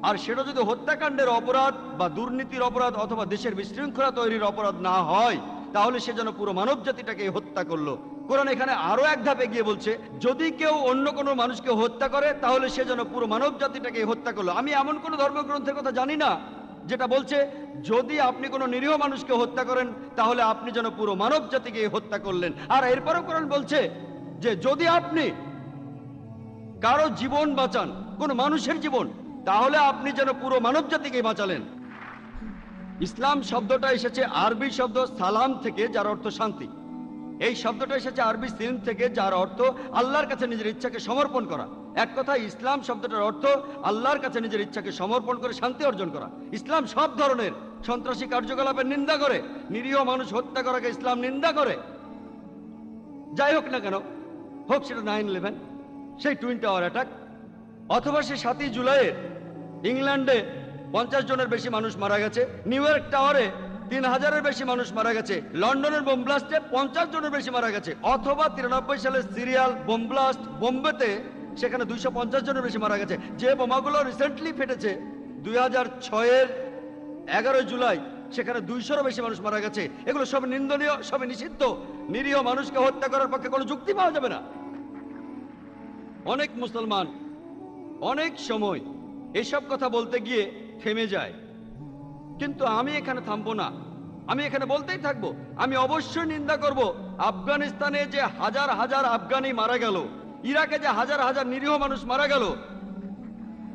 আর সেটা যদি হত্যাকাণ্ডের অপরাধ বা দুর্নীতির অপরাধ অথবা দেশের বিশৃঙ্খলা তৈরির অপরাধ না হয়, তাহলে সে যেন পুরো মানব জাতিটাকে হত্যা করলো। কোরআন এখানে আরো এক ধাপ এগিয়ে বলছে, যদি কেউ অন্য কোনো মানুষকে হত্যা করে তাহলে সে যেন পুরো মানব জাতিটাকে হত্যা করলো। আমি এমন কোনো ধর্মগ্রন্থের কথা জানি না যেটা বলছে যদি আপনি কোনো নিরীহ মানুষকে হত্যা করেন তাহলে আপনি যেন পুরো মানব জাতিকে হত্যা করলেন। আর এরপরও কোরআন বলছে যে যদি আপনি কারো জীবন বাঁচান, কোনো মানুষের জীবন, তাহলে আপনি যেন পুরো মানব জাতিকে বাঁচালেন। ইসলাম শব্দটা এসেছে আরবি শব্দ সালাম থেকে, যার অর্থ শান্তি। এই শব্দটা এসেছে আরবি সিলম থেকে, যার অর্থ আল্লাহর কাছে নিজের ইচ্ছাকে সমর্পণ করা। এক কথা, ইসলাম শব্দটার অর্থ আল্লাহর কাছে নিজের ইচ্ছাকে সমর্পণ করে শান্তি অর্জন করা। ইসলাম সব ধরনের সন্ত্রাসী কার্যকলাপের নিন্দা করে, নিরীহ মানুষ হত্যা করাকে ইসলাম নিন্দা করে। যাই হোক না কেন, হোক সেটা 9/11, সেই টুইন টাওয়ার অ্যাটাক, অথবা সে 7ই জুলাইয়ের ইংল্যান্ডে 50 জনের বেশি মানুষ মারা গেছে, নিউ ইয়র্ক টাওয়ারে 3000-এর বেশি মানুষ মারা গেছে, লন্ডনের বোম ব্লাস্টে 50 জনের বেশি মারা গেছে, অথবা 93 সালের সিরিয়াল বোম ব্লাস্ট বোম্বেতে, সেখানে 250 জনের বেশি মারা গেছে। যে বোমাগুলো রিসেন্টলি ফেটেছে 2006-এর 11 জুলাই, সেখানে 200-এরও বেশি মানুষ মারা গেছে। এগুলো সব নিন্দনীয়, সবই নিষিদ্ধ। নিরীহ মানুষকে হত্যা করার পক্ষে কোনো যুক্তি পাওয়া যাবে না। অনেক মুসলমান অনেক সময় এসব কথা বলতে গিয়ে থেমে যায়, কিন্তু আমি এখানে থামবো না। আমি এখানে বলতেই থাকবো। আমি অবশ্যই নিন্দা করব আফগানিস্তানে যে হাজার হাজার আফগানি মারা গেল, ইরাকে যে হাজার হাজার নিরীহ মানুষ মারা গেল,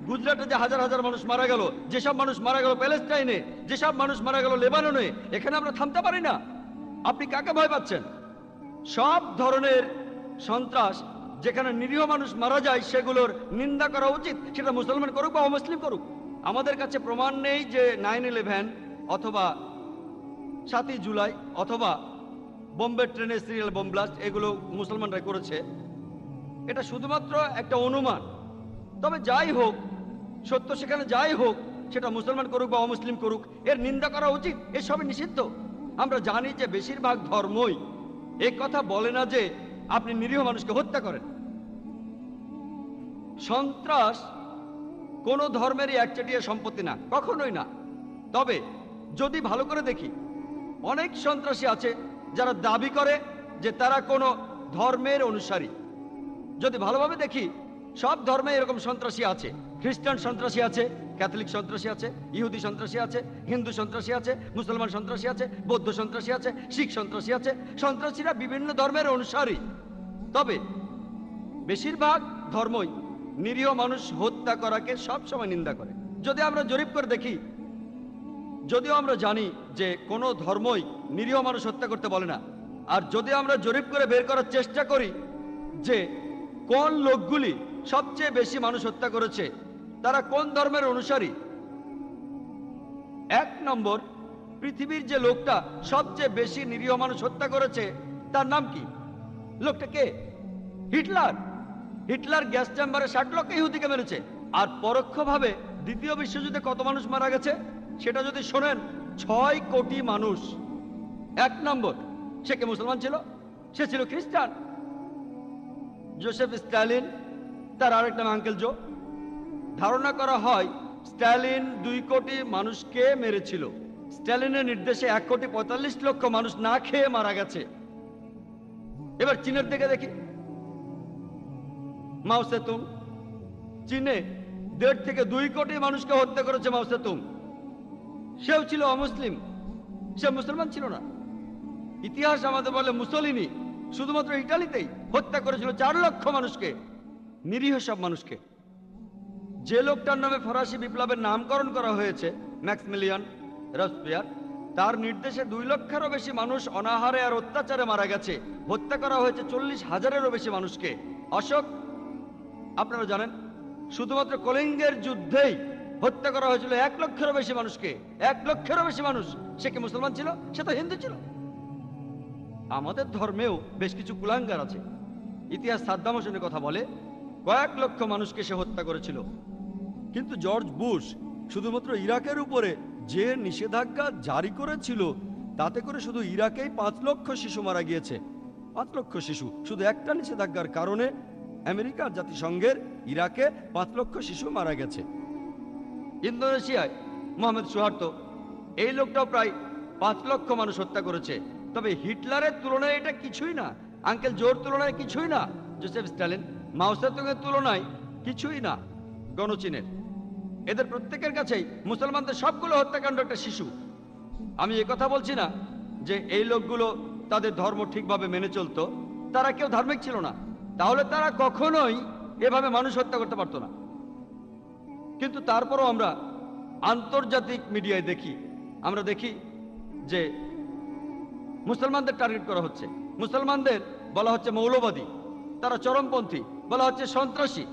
গুজরাটে যে হাজার হাজার মানুষ মারা গেল, যেসব মানুষ মারা গেল প্যালেস্টাইনে, যেসব মানুষ মারা গেল লেবাননে। এখানে আমরা থামতে পারি না। আপনি কাকে ভয় পাচ্ছেন? সব ধরনের সন্ত্রাস যেখানে নিরীহ মানুষ মারা যায় সেগুলোর নিন্দা করা উচিত, সেটা মুসলমান করুক বা অমুসলিম করুক। আমাদের কাছে প্রমাণ নেই যে 9/11 অথবা 7ই জুলাই অথবা বোম্বে ট্রেনের সিরিয়াল বোম ব্লাস্ট এগুলো মুসলমানরা করেছে। এটা শুধুমাত্র একটা অনুমান। তবে যাই হোক, সত্য সেখানে যাই হোক, সেটা মুসলমান করুক বা অমুসলিম করুক, এর নিন্দা করা উচিত। এসবই নিষিদ্ধ। আমরা জানি যে বেশিরভাগ ধর্মই এ কথা বলে না যে আপনি নিরীহ মানুষকে হত্যা করেন। সন্ত্রাস কোন ধর্মেরই একচেটিয়া সম্পত্তি না, কখনোই না। তবে যদি ভালো করে দেখি, অনেক সন্ত্রাসী আছে যারা দাবি করে যে তারা কোনো ধর্মের অনুসারী। যদি ভালোভাবে দেখি, সব ধর্মে এরকম সন্ত্রাসী আছে। খ্রিস্টান সন্ত্রাসী আছে, ক্যাথলিক সন্ত্রাসী আছে, ইহুদি সন্ত্রাসী আছে, হিন্দু সন্ত্রাসী আছে, মুসলমান সন্ত্রাসী আছে, বৌদ্ধ সন্ত্রাসী আছে, শিখ সন্ত্রাসী আছে। সন্ত্রাসীরা বিভিন্ন ধর্মের অনুসারী। তবে বেশিরভাগ ধর্মই নিরীহ মানুষ হত্যা করাকে সবসময় নিন্দা করে। যদি আমরা জরিপ করে দেখি, যদিও আমরা জানি যে কোনো ধর্মই নিরীহ মানুষ হত্যা করতে বলে না, আর যদি আমরা জরিপ করে বের করার চেষ্টা করি যে কোন লোকগুলি সবচেয়ে বেশি মানুষ হত্যা করেছে, তারা কোন ধর্মের অনুসারী। 1 নম্বর, পৃথিবীর যে লোকটা সবচেয়ে বেশি নিরীহ মানুষ হত্যা করেছে তার নাম কি? লোকটা কে? হিটলার। হিটলার গ্যাস চেম্বারে 60 লক্ষ ইহুদিকে মেরেছে। আর পরোক্ষভাবে দ্বিতীয় বিশ্বযুদ্ধে কত মানুষ মারা গেছে সেটা যদি শোনেন, 6 কোটি মানুষ। 1 নম্বর, সে কে? মুসলমান ছিল? সে ছিল খ্রিস্টান। জোসেফ স্ট্যালিন, তার আরেক নাম আঙ্কেল জো। ধারণা করা হয় স্ট্যালিন 2 কোটি মানুষকে মেরেছিল। স্ট্যালিনের নির্দেশে 1,45,00,000 মানুষ না খেয়ে মারা গেছে। এবার চীনের দিকে দেখি। মাও সেতুং, চীনে 1.5 থেকে 2 কোটি মানুষকে হত্যা করেছে মাও সেতুং। সেও ছিল অমুসলিম, সে মুসলমান ছিল না। ইতিহাস আমাদের বলে মুসলিনি শুধুমাত্র ইটালিতেই হত্যা করেছিল 4 লক্ষ মানুষকে, নিরীহ সব মানুষকে। যে লোকটার নামে ফরাসি বিপ্লবের নামকরণ করা হয়েছে, ম্যাক্সমিলিয়ান রবসপিয়ার, তার নির্দেশে 2 লক্ষেরও বেশি মানুষ অনাহারে আর অত্যাচারে মারা গেছে। হত্যা করা হয়েছে 40,000-এরও বেশি মানুষকে। অশোক, আপনারা জানেন, শুধুমাত্র কলিঙ্গের যুদ্ধেই হত্যা করা হয়েছিল 1 লক্ষেরও বেশি মানুষকে। 1 লক্ষেরও বেশি মানুষ। সে কি মুসলমান ছিল? সে তো হিন্দু ছিল। আমাদের ধর্মেও বেশ কিছু কুলাঙ্গার আছে। ইতিহাস সাদ্দাম হোসেনের কথা বলে কয়েক লক্ষ মানুষকে সে হত্যা করেছিল। কিন্তু জর্জ বুশ শুধুমাত্র ইরাকের উপরে যে নিষেধাজ্ঞা জারি করেছিল, তাতে করে শুধু ইরাকেই 5 লক্ষ শিশু মারা গিয়েছে। 5 লক্ষ শিশু শুধু একটা নিষেধাজ্ঞার কারণে। আমেরিকার জাতিসংঘের ইরাকে 5 লক্ষ শিশু মারা গেছে। ইন্দোনেশিয়ায় মোহাম্মদ সুহার্তো, এই লোকটাও প্রায় 5 লক্ষ মানুষ হত্যা করেছে। তবে হিটলারের তুলনায় এটা কিছুই না, আঙ্কেল জোর তুলনায় কিছুই না, জোসেফ স্ট্যালিন, মাও সেতুংয়ের তুলনায় কিছুই না, গণচীনের। এদের প্রত্যেকের কাছেই মুসলমানদের সবগুলো হত্যাকাণ্ড একটা শিশু। আমি কথা বলছি না যে এই লোকগুলো তাদের ধর্ম ঠিকভাবে মেনে চলতো, তারা কেউ ধার্মিক ছিল না, তাহলে তারা কখনোই এভাবে মানুষ হত্যা করতে পারতো না। কিন্তু তারপরও আমরা আন্তর্জাতিক মিডিয়ায় দেখি, আমরা দেখি যে মুসলমানদের টার্গেট করা হচ্ছে। মুসলমানদের বলা হচ্ছে মৌলবাদী, তারা চরমপন্থী, বলা হচ্ছে সন্ত্রাসী।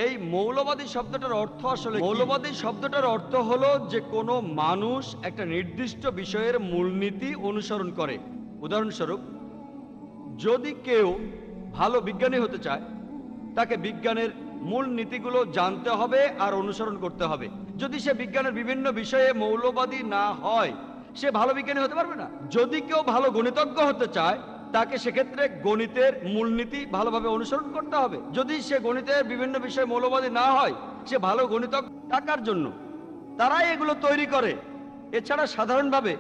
এই মৌলবাদী শব্দটার অর্থ আসলে, মৌলবাদী শব্দটার অর্থ হলো যে কোনো মানুষ একটা নির্দিষ্ট বিষয়ের মূলনীতি অনুসরণ করে। উদাহরণস্বরূপ, যদি কেউ ভালো বিজ্ঞানী হতে চায়, তাকে বিজ্ঞানের মূল নীতিগুলো জানতে হবে আর অনুসরণ করতে হবে। যদি সে বিজ্ঞানের বিভিন্ন বিষয়ে মৌলবাদী না হয়, সে ভালো বিজ্ঞানী হতে পারবে না। যদি কেউ ভালো গণিতজ্ঞ হতে চায়, তাকে সেক্ষেত্রে গণিতের মূলনীতি ভালোভাবে অনুসরণ করতে হবে। যদি সে গণিতের বিভিন্ন বিষয়ে মৌলবাদী না হয়, সে ভালো গণিতজ্ঞ। টাকার জন্য তারাই এগুলো তৈরি করে। এছাড়া সাধারণভাবে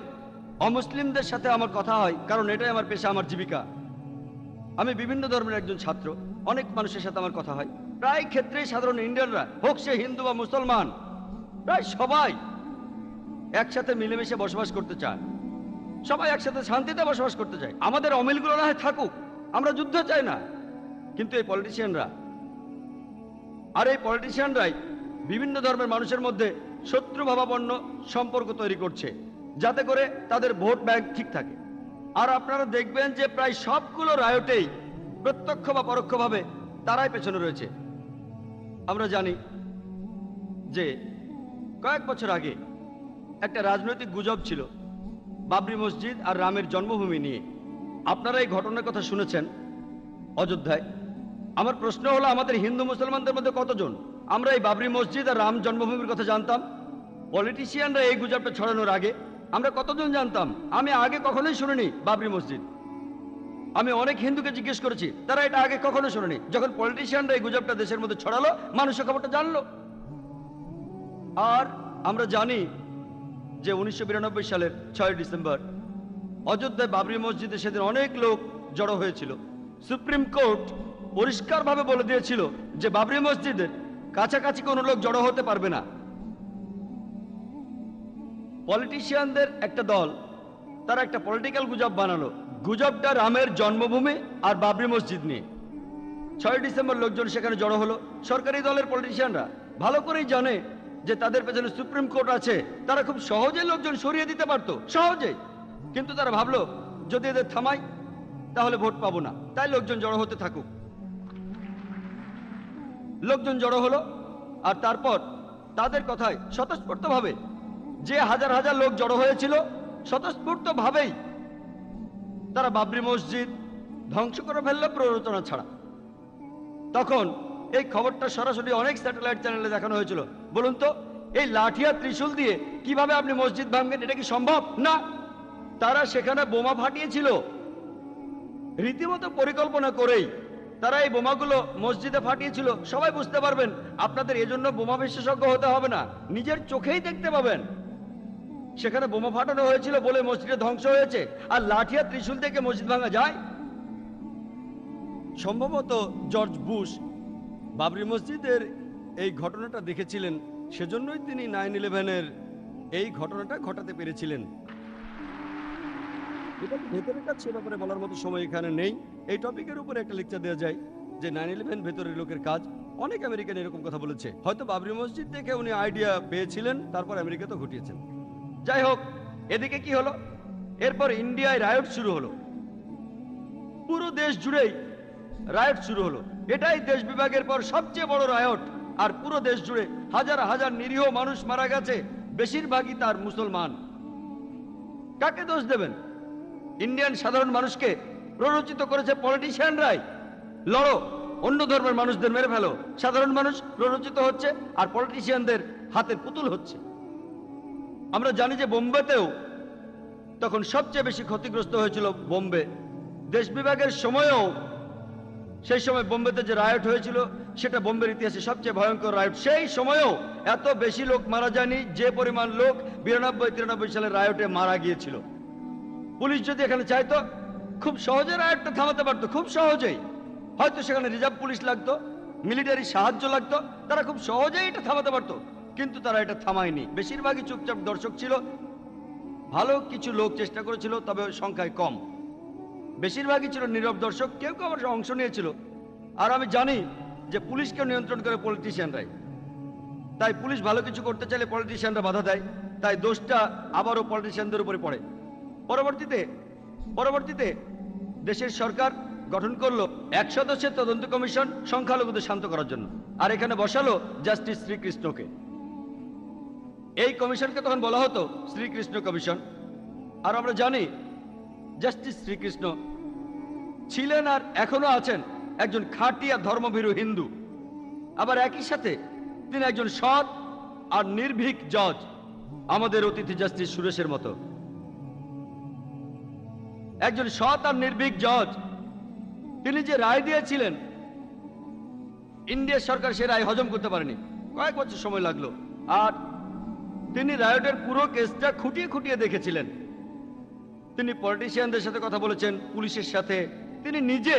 অমুসলিমদের সাথে আমার কথা হয়, কারণ এটাই আমার পেশা, আমার জীবিকা। আমি বিভিন্ন ধর্মের একজন ছাত্র, অনেক মানুষের সাথে আমার কথা হয়। প্রায় ক্ষেত্রেই সাধারণ ইন্ডিয়ানরা, হোক সে হিন্দু বা মুসলমান, প্রায় সবাই একসাথে মিলেমিশে বসবাস করতে চায়। সবাই একসাথে শান্তিতে বসবাস করতে চায়। আমাদের অমিলগুলো না হয় থাকুক, আমরা যুদ্ধ চাই না। কিন্তু এই পলিটিশিয়ানরাই বিভিন্ন ধর্মের মানুষের মধ্যে শত্রুভাবাপন্ন সম্পর্ক তৈরি করছে, যাতে করে তাদের ভোট ব্যাংক ঠিক থাকে। আর আপনারা দেখবেন যে প্রায় সবগুলো রায়টেই প্রত্যক্ষ বা পরোক্ষভাবে তারাই পেছনে রয়েছে। আমরা জানি যে কয়েক বছর আগে একটা রাজনৈতিক গুজব ছিল বাবরি মসজিদ আর রামের জন্মভূমি নিয়ে। আপনারা এই ঘটনার কথা শুনেছেন অযোধ্যায়। আমার প্রশ্ন হলো, আমাদের হিন্দু মুসলমানদের মধ্যে কতজন আমরা এই বাবরি মসজিদ আর রাম জন্মভূমির কথা জানতাম? পলিটিশিয়ানরা এই গুজবটা ছড়ানোর আগে আমরা কতজন জানতাম? আমি আগে কখনোই শুনিনি বাবরি মসজিদ। আমি অনেক হিন্দুকে জিজ্ঞেস করেছি, তারা এটা আগে কখনো শোনেনি। যখন পলিটিশিয়ানরা এই গুজবটা দেশের মধ্যে ছড়ালো, মানুষের খবরটা জানলো। আর আমরা জানি যে 1992 সালের 6 ডিসেম্বর অযোধ্যায় বাবরি মসজিদে সেদিন অনেক লোক জড়ো হয়েছিল। সুপ্রিম কোর্ট পরিষ্কারভাবে বলে দিয়েছিল যে বাবরি মসজিদের কাছাকাছি কোনো লোক জড়ো হতে পারবে না। পলিটিশিয়ানদের একটা দল, তারা একটা পলিটিক্যাল গুজব বানালো। গুজবটা রামের জন্মভূমি আর বাবরি মসজিদ নিয়ে। 6 ডিসেম্বর লোকজন সেখানে জড়ো হলো। সরকারি দলের পলিটিশিয়ানরা ভালো করেই জানে যে তাদের পেছনে সুপ্রিম কোর্ট আছে, তারা খুব সহজেই লোকজন সরিয়ে দিতে পারতো, সহজেই। কিন্তু তারা ভাবলো যদি এদের থামাই তাহলে ভোট পাবো না, তাই লোকজন জড়ো হতে থাকুক। লোকজন জড়ো হলো, আর তারপর তাদের কথায় স্বতঃস্ফূর্তভাবে যে হাজার হাজার লোক জড়ো হয়েছিল, স্বতঃস্ফূর্তভাবেই তারা বাবরি মসজিদ ধ্বংস করে ফেললো প্ররোচনা ছাড়া। তখন এই খবরটা সরাসরি অনেক স্যাটেলাইট চ্যানেলে দেখানো হয়েছিল। বলুন তো, এই লাঠি আর ত্রিশূল দিয়ে কিভাবে আপনি মসজিদ ভাঙবেন? এটা কি সম্ভব? না। তারা সেখানে বোমা ফাটিয়েছিল রীতিমতো পরিকল্পনা করেই। তারা এই বোমাগুলো মসজিদে ফাটিয়েছিল। সবাই বুঝতে পারবেন। আপনাদের এজন্য বোমা বিশেষজ্ঞ হতে হবে না, নিজের চোখেই দেখতে পাবেন। সেখানে বোমা ফাটানো হয়েছিল বলে মসজিদে ধ্বংস হয়েছে। আর লাঠি আর ত্রিশূল থেকে মসজিদ ভাঙা যায়? সম্ভবত জর্জ বুশ বাবরি মসজিদের এই ঘটনাটা দেখেছিলেন, সেজন্যই তিনি 9/11-এর এই ঘটনাটা ঘটাতে পেরেছিলেন। এটা ভেতরের কাছে ব্যাপারে বলার মতো সময় এখানে নেই। এই টপিকের উপরে একটা লেকচার দেওয়া যায় যে 9/11 ভেতরের লোকের কাজ। অনেক আমেরিকান এরকম কথা বলেছে। হয়তো বাবরি মসজিদ দেখে উনি আইডিয়া পেয়েছিলেন, তারপর আমেরিকাতে ঘটিয়েছেন। যাই হোক, এদিকে কি হলো? এরপর ইন্ডিয়ায় রায়ট শুরু হলো। পুরো দেশ জুড়েই রায়ট শুরু হলো। এটাই দেশ বিভাগের পর সবচেয়ে বড় রায়ট। আর পুরো দেশ জুড়ে হাজার হাজার নিরীহ মানুষ মারা গেছে, বেশিরভাগই তার মুসলমান। কাকে দোষ দেবেন? ইন্ডিয়ান সাধারণ মানুষকে প্ররোচিত করেছে পলিটিশিয়ানরাই। লড়ো, অন্য ধর্মের মানুষদের মেরে ফেলো। সাধারণ মানুষ প্ররোচিত হচ্ছে আর পলিটিশিয়ানদের হাতের পুতুল হচ্ছে। আমরা জানি যে বোম্বেতেও তখন সবচেয়ে বেশি ক্ষতিগ্রস্ত হয়েছিল বোম্বে। দেশ বিভাগের সময়ও সেই সময় বোম্বেতে যে রায়ট হয়েছিল সেটা বোম্বের ইতিহাসে সবচেয়ে ভয়ঙ্কর রায়ট। সেই সময়ও এত বেশি লোক মারা যায়নি যে পরিমাণ লোক 92-93 সালের রায়টে মারা গিয়েছিল। পুলিশ যদি এখানে চাইতো খুব সহজে রায়টটা থামাতে পারতো, খুব সহজেই। হয়তো সেখানে রিজার্ভ পুলিশ লাগতো, মিলিটারি সাহায্য লাগতো, তারা খুব সহজেই এটা থামাতে পারতো। কিন্তু তারা এটা থামায়নি। বেশিরভাগই চুপচাপ দর্শক ছিল। ভালো কিছু লোক চেষ্টা করেছিল, তবে সংখ্যায় কম। বেশিরভাগই ছিল নীরব দর্শক। কেউ কেউ আবার অংশ নিয়েছিল। আর আমি জানি যে পুলিশকে নিয়ন্ত্রণ করে পলিটিশিয়ানরাই। তাই পুলিশ ভালো কিছু করতে চাইলে পলিটিশিয়ানরা বাধা দেয়। তাই দোষটা আবারও পলিটিশিয়ানদের উপরে পড়ে। পরবর্তীতে দেশের সরকার গঠন করলো 1 সদস্যের তদন্ত কমিশন সংখ্যালঘুদের শান্ত করার জন্য। আর এখানে বসালো জাস্টিস শ্রীকৃষ্ণকে। এই কমিশনকে তখন বলা হতো শ্রীকৃষ্ণ কমিশন। আর আমরা জানি জাস্টিস শ্রীকৃষ্ণ ছিলেন আর এখনো আছেন একজন খাঁটিয়া ধর্মভীরু হিন্দু। আবার একই সাথে তিনি একজন সৎ আর নির্ভীক জজ, আমাদের অতিথি জাস্টিস সুরেশের মতো একজন সৎ আর নির্ভীক জজ। তিনি যে রায় দিয়েছিলেন, ইন্ডিয়ার সরকার সে রায় হজম করতে পারেনি। কয়েক বছর সময় লাগলো। আর তিনি রায়টের পুরো কেসটা খুঁটিয়ে খুঁটিয়ে দেখেছিলেন। তিনি পলিটিশিয়ানদের সাথে কথা বলেছেন, পুলিশের সাথে। তিনি নিজে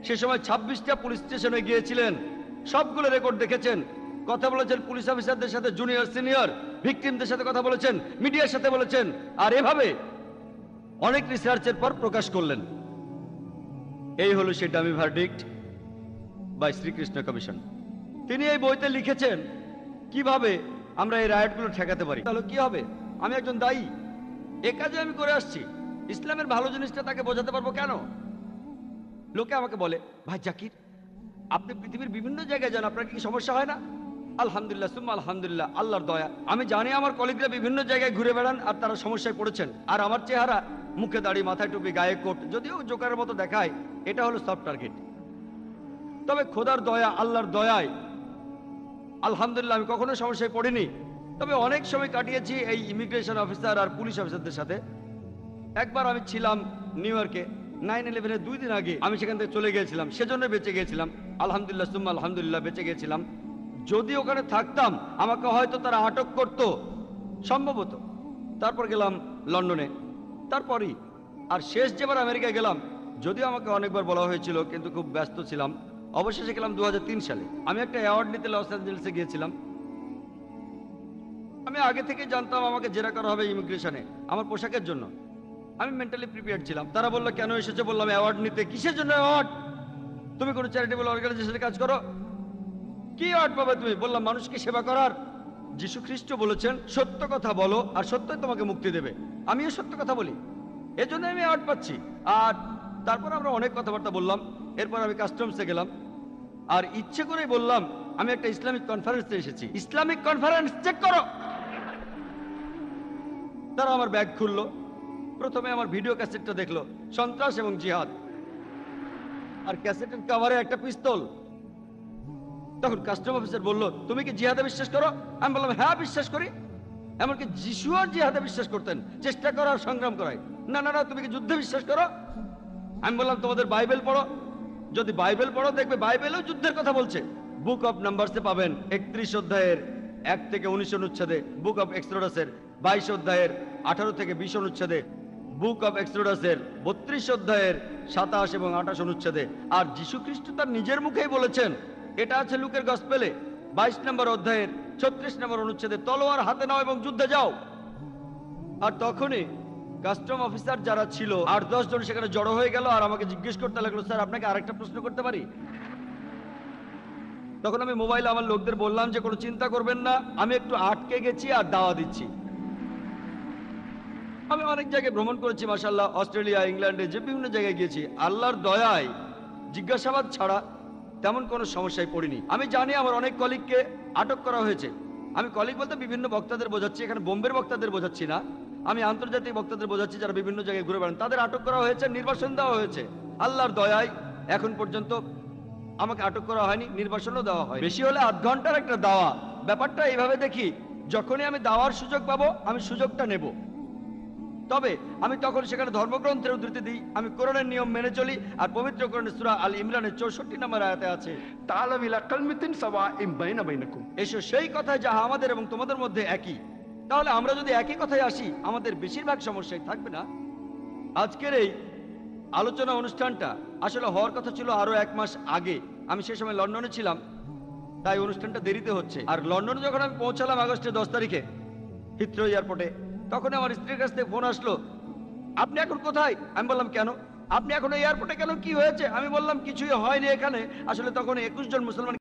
সে সময় 26টা পুলিশ স্টেশনে গিয়েছিলেন, সবগুলো রেকর্ড দেখেছেন। কথা বলেছেন পুলিশ অফিসারদের সাথে, জুনিয়র সিনিয়র, ভিকটিমদের সাথে কথা বলেছেন, মিডিয়ার সাথে বলেছেন। আর এভাবে অনেক রিসার্চের পর প্রকাশ করলেন। এই হলো সেই dummy verdict by Srikrishna commission. তিনি এই বইতে লিখেছেন কিভাবে আমরা এই রায়টগুলো ঠেকাতে পারি। তাহলে কি হবে? আমি একজন দায়ী, এ কাজে আমি করে আসছি। ইসলামের ভালো জিনিসটা তাকে বোঝাতে পারবো কেন? লোকে আমাকে বলে, ভাই জাকির, আপনি পৃথিবীর বিভিন্ন জায়গায় যান, আপনার কি সমস্যা হয় না? আলহামদুলিল্লাহ, সুম্মা আলহামদুলিল্লাহ, আল্লাহর দয়া। আমি জানি আমার কলিগরা বিভিন্ন জায়গায় ঘুরে বেড়ান আর তারা সমস্যায় পড়েছেন। আর আমার চেহারা, মুখে দাড়ি, মাথায় টুপি, গায়ে কোট, যদিও জোকারের মতো দেখায়, এটা হলো সফট টার্গেট। তবে খোদার দয়া, আল্লাহর দয়ায় আলহামদুলিল্লাহ আমি কখনো সমস্যায় পড়িনি। তবে অনেক সময় কাটিয়েছি এই ইমিগ্রেশন অফিসার আর পুলিশ অফিসারদের সাথে। একবার আমি ছিলাম নিউ ইয়র্কে 9/11-এর 2 দিন আগে। আমি সেখান থেকে চলে গিয়েছিলাম, সেজন্য বেঁচে গিয়েছিলাম। আলহামদুলিল্লাহ, সুম্মা আলহামদুলিল্লাহ, বেঁচে গিয়েছিলাম। যদি ওখানে থাকতাম আমাকে হয়তো তারা আটক করতো, সম্ভবত। তারপর গেলাম লন্ডনে, তারপরই। আর শেষ যেবার আমেরিকায় গেলাম, যদিও আমাকে অনেকবার বলা হয়েছিল, কিন্তু খুব ব্যস্ত ছিলাম। অবশেষে গেলাম 2003 সালে। আমি একটা অ্যাওয়ার্ড নিতে লস অ্যাঞ্জেলেসে গিয়েছিলাম। আমি আগে থেকে জানতাম আমাকে জেরা করা হবে ইমিগ্রেশনে, আমার পোশাকের জন্য। আমি মেন্টালি প্রিপেয়ার্ড ছিলাম। তারা বললো, কেন এসেছো? বললাম, অ্যাওয়ার্ড নিতে। কিসের জন্য অ্যাওয়ার্ড? তুমি কোনো চ্যারিটেবল অর্গানাইজেশনে কাজ করো? কি অ্যাওয়ার্ড পাবে তুমি? বললাম, মানুষকে সেবা করার। যীশু খ্রিস্ট বলেছেন, সত্য কথা বলো আর সত্যই তোমাকে মুক্তি দেবে। আমিও সত্য কথা বলি, এজন্য আমি অ্যাওয়ার্ড পাচ্ছি। আর তারপর আমরা অনেক কথাবার্তা বললাম। এরপর আমি কাস্টমসে গেলাম আর ইচ্ছে করেই বললাম আমি একটা ইসলামিক কনফারেন্সে এসেছি। ইসলামিক কনফারেন্স চেক করো। তারা আমার ব্যাগ খুললো। প্রথমে আমার ভিডিও ক্যাসেটটা দেখলো, সন্ত্রাস এবং জিহাদ, আর ক্যাসেটের কভারে একটা পিস্তল। তখন কাস্টম অফিসার বলল, তুমি কি জিহাদে বিশ্বাস করো? আমি বললাম, হ্যাঁ বিশ্বাস করি। এমনকি যিশুও জিহাদে বিশ্বাস করতেন, চেষ্টা করার সংগ্রাম করায়। না না না, তুমি কি যুদ্ধে বিশ্বাস করো? আমি বললাম, তোমাদের বাইবেল পড়ো। যদি বাইবেল পড়ো দেখবে বাইবেলেও যুদ্ধের কথা বলছে। বুক অফ নাম্বারসে পাবেন 31 অধ্যায়ের 1 থেকে 19 অনুচ্ছেদে, বুক অফ এক্সোডাসের 22 অধ্যায়ের 18 থেকে 20 অনুচ্ছেদে, বুক অফ এক্সোডাসের 32 অধ্যায়ের 27 এবং 28 অনুচ্ছেদে। আর যীশু খ্রিস্ট তার নিজের মুখেই বলেছেন, এটা আছে লুকের গসপেলে 22 নম্বর অধ্যায়ের 36 নম্বর অনুচ্ছেদে, তলোয়ার হাতে নাও এবং যুদ্ধে যাও। আর তখনই কাস্টম অফিসার যারা ছিল 8-10 জন সেখানে জড়ো হয়ে গেল আর আমাকে জিজ্ঞেস করতে লাগলো, স্যার আপনাকে আরেকটা প্রশ্ন করতে পারি? তখন আমি মোবাইলে আমার লোকদের বললাম যে কোনো চিন্তা করবেন না, আমি একটু আটকে গেছি আর দাওয়া দিচ্ছি। আমি অনেক জায়গায় ভ্রমণ করেছি মাশাআল্লাহ, অস্ট্রেলিয়া, ইংল্যান্ডে, যে বিভিন্ন জায়গায় গিয়েছি। আল্লাহর দয়ায় জিজ্ঞাসাবাদ ছাড়া তেমন কোনো সমস্যায় পড়িনি। আমি জানি আমার অনেক কলিগকে আটক করা হয়েছে। আমি কলিগ বলতে বিভিন্ন বক্তাদের বোঝাচ্ছি, এখানে বোম্বের বক্তাদের বোঝাচ্ছি না, আমি আন্তর্জাতিক বক্তাদের বোঝাচ্ছি যারা বিভিন্ন জায়গায় ঘুরে বেড়ান। তাদের আটক করা হয়েছে, নির্বাসন দেওয়া হয়েছে। আল্লাহর দয়ায় এখন পর্যন্ত আমাকে আটক করা হয়নি, নির্বাসনও দেওয়া হয়। বেশি হলে আধ ঘন্টার একটা দাওয়া। ব্যাপারটা এইভাবে দেখি, যখনই আমি দাওয়ার সুযোগ পাবো আমি সুযোগটা নেব। তবে আমি তখন সেখানে ধর্মগ্রন্থের উদ্ধৃতি দিই, আমি কোরআনের নিয়ম মেনে চলি। আর পবিত্র কোরআনের সূরা আল ইমরানের 64 নম্বর আয়াতে আছে, তাআলাম ইলা কালমাতিন সাওয়াইন বাইনা বাইনাকুম। এসো সেই কথায় যাহা আমাদের এবং তোমাদের মধ্যে একই। তাহলে আমরা যদি একই কথায় আসি, আমাদের বেশিরভাগ সমস্যাই থাকবে না। আজকের এই আলোচনা অনুষ্ঠানটা আসলে হওয়ার কথা ছিল আরো 1 মাস আগে। আমি সে সময় লন্ডনে ছিলাম, তাই অনুষ্ঠানটা দেরিতে হচ্ছে। আর লন্ডনে যখন আমি পৌঁছালাম আগস্টের 10 তারিখে হিথ্রো এয়ারপোর্টে, তখন আমার স্ত্রীর কাছ থেকে ফোন আসলো, আপনি এখন কোথায়? আমি বললাম, কেন? আপনি এখন এয়ারপোর্টে কেন, কি হয়েছে? আমি বললাম, কিছুই হয়নি এখানে। আসলে তখন 21 জন মুসলমান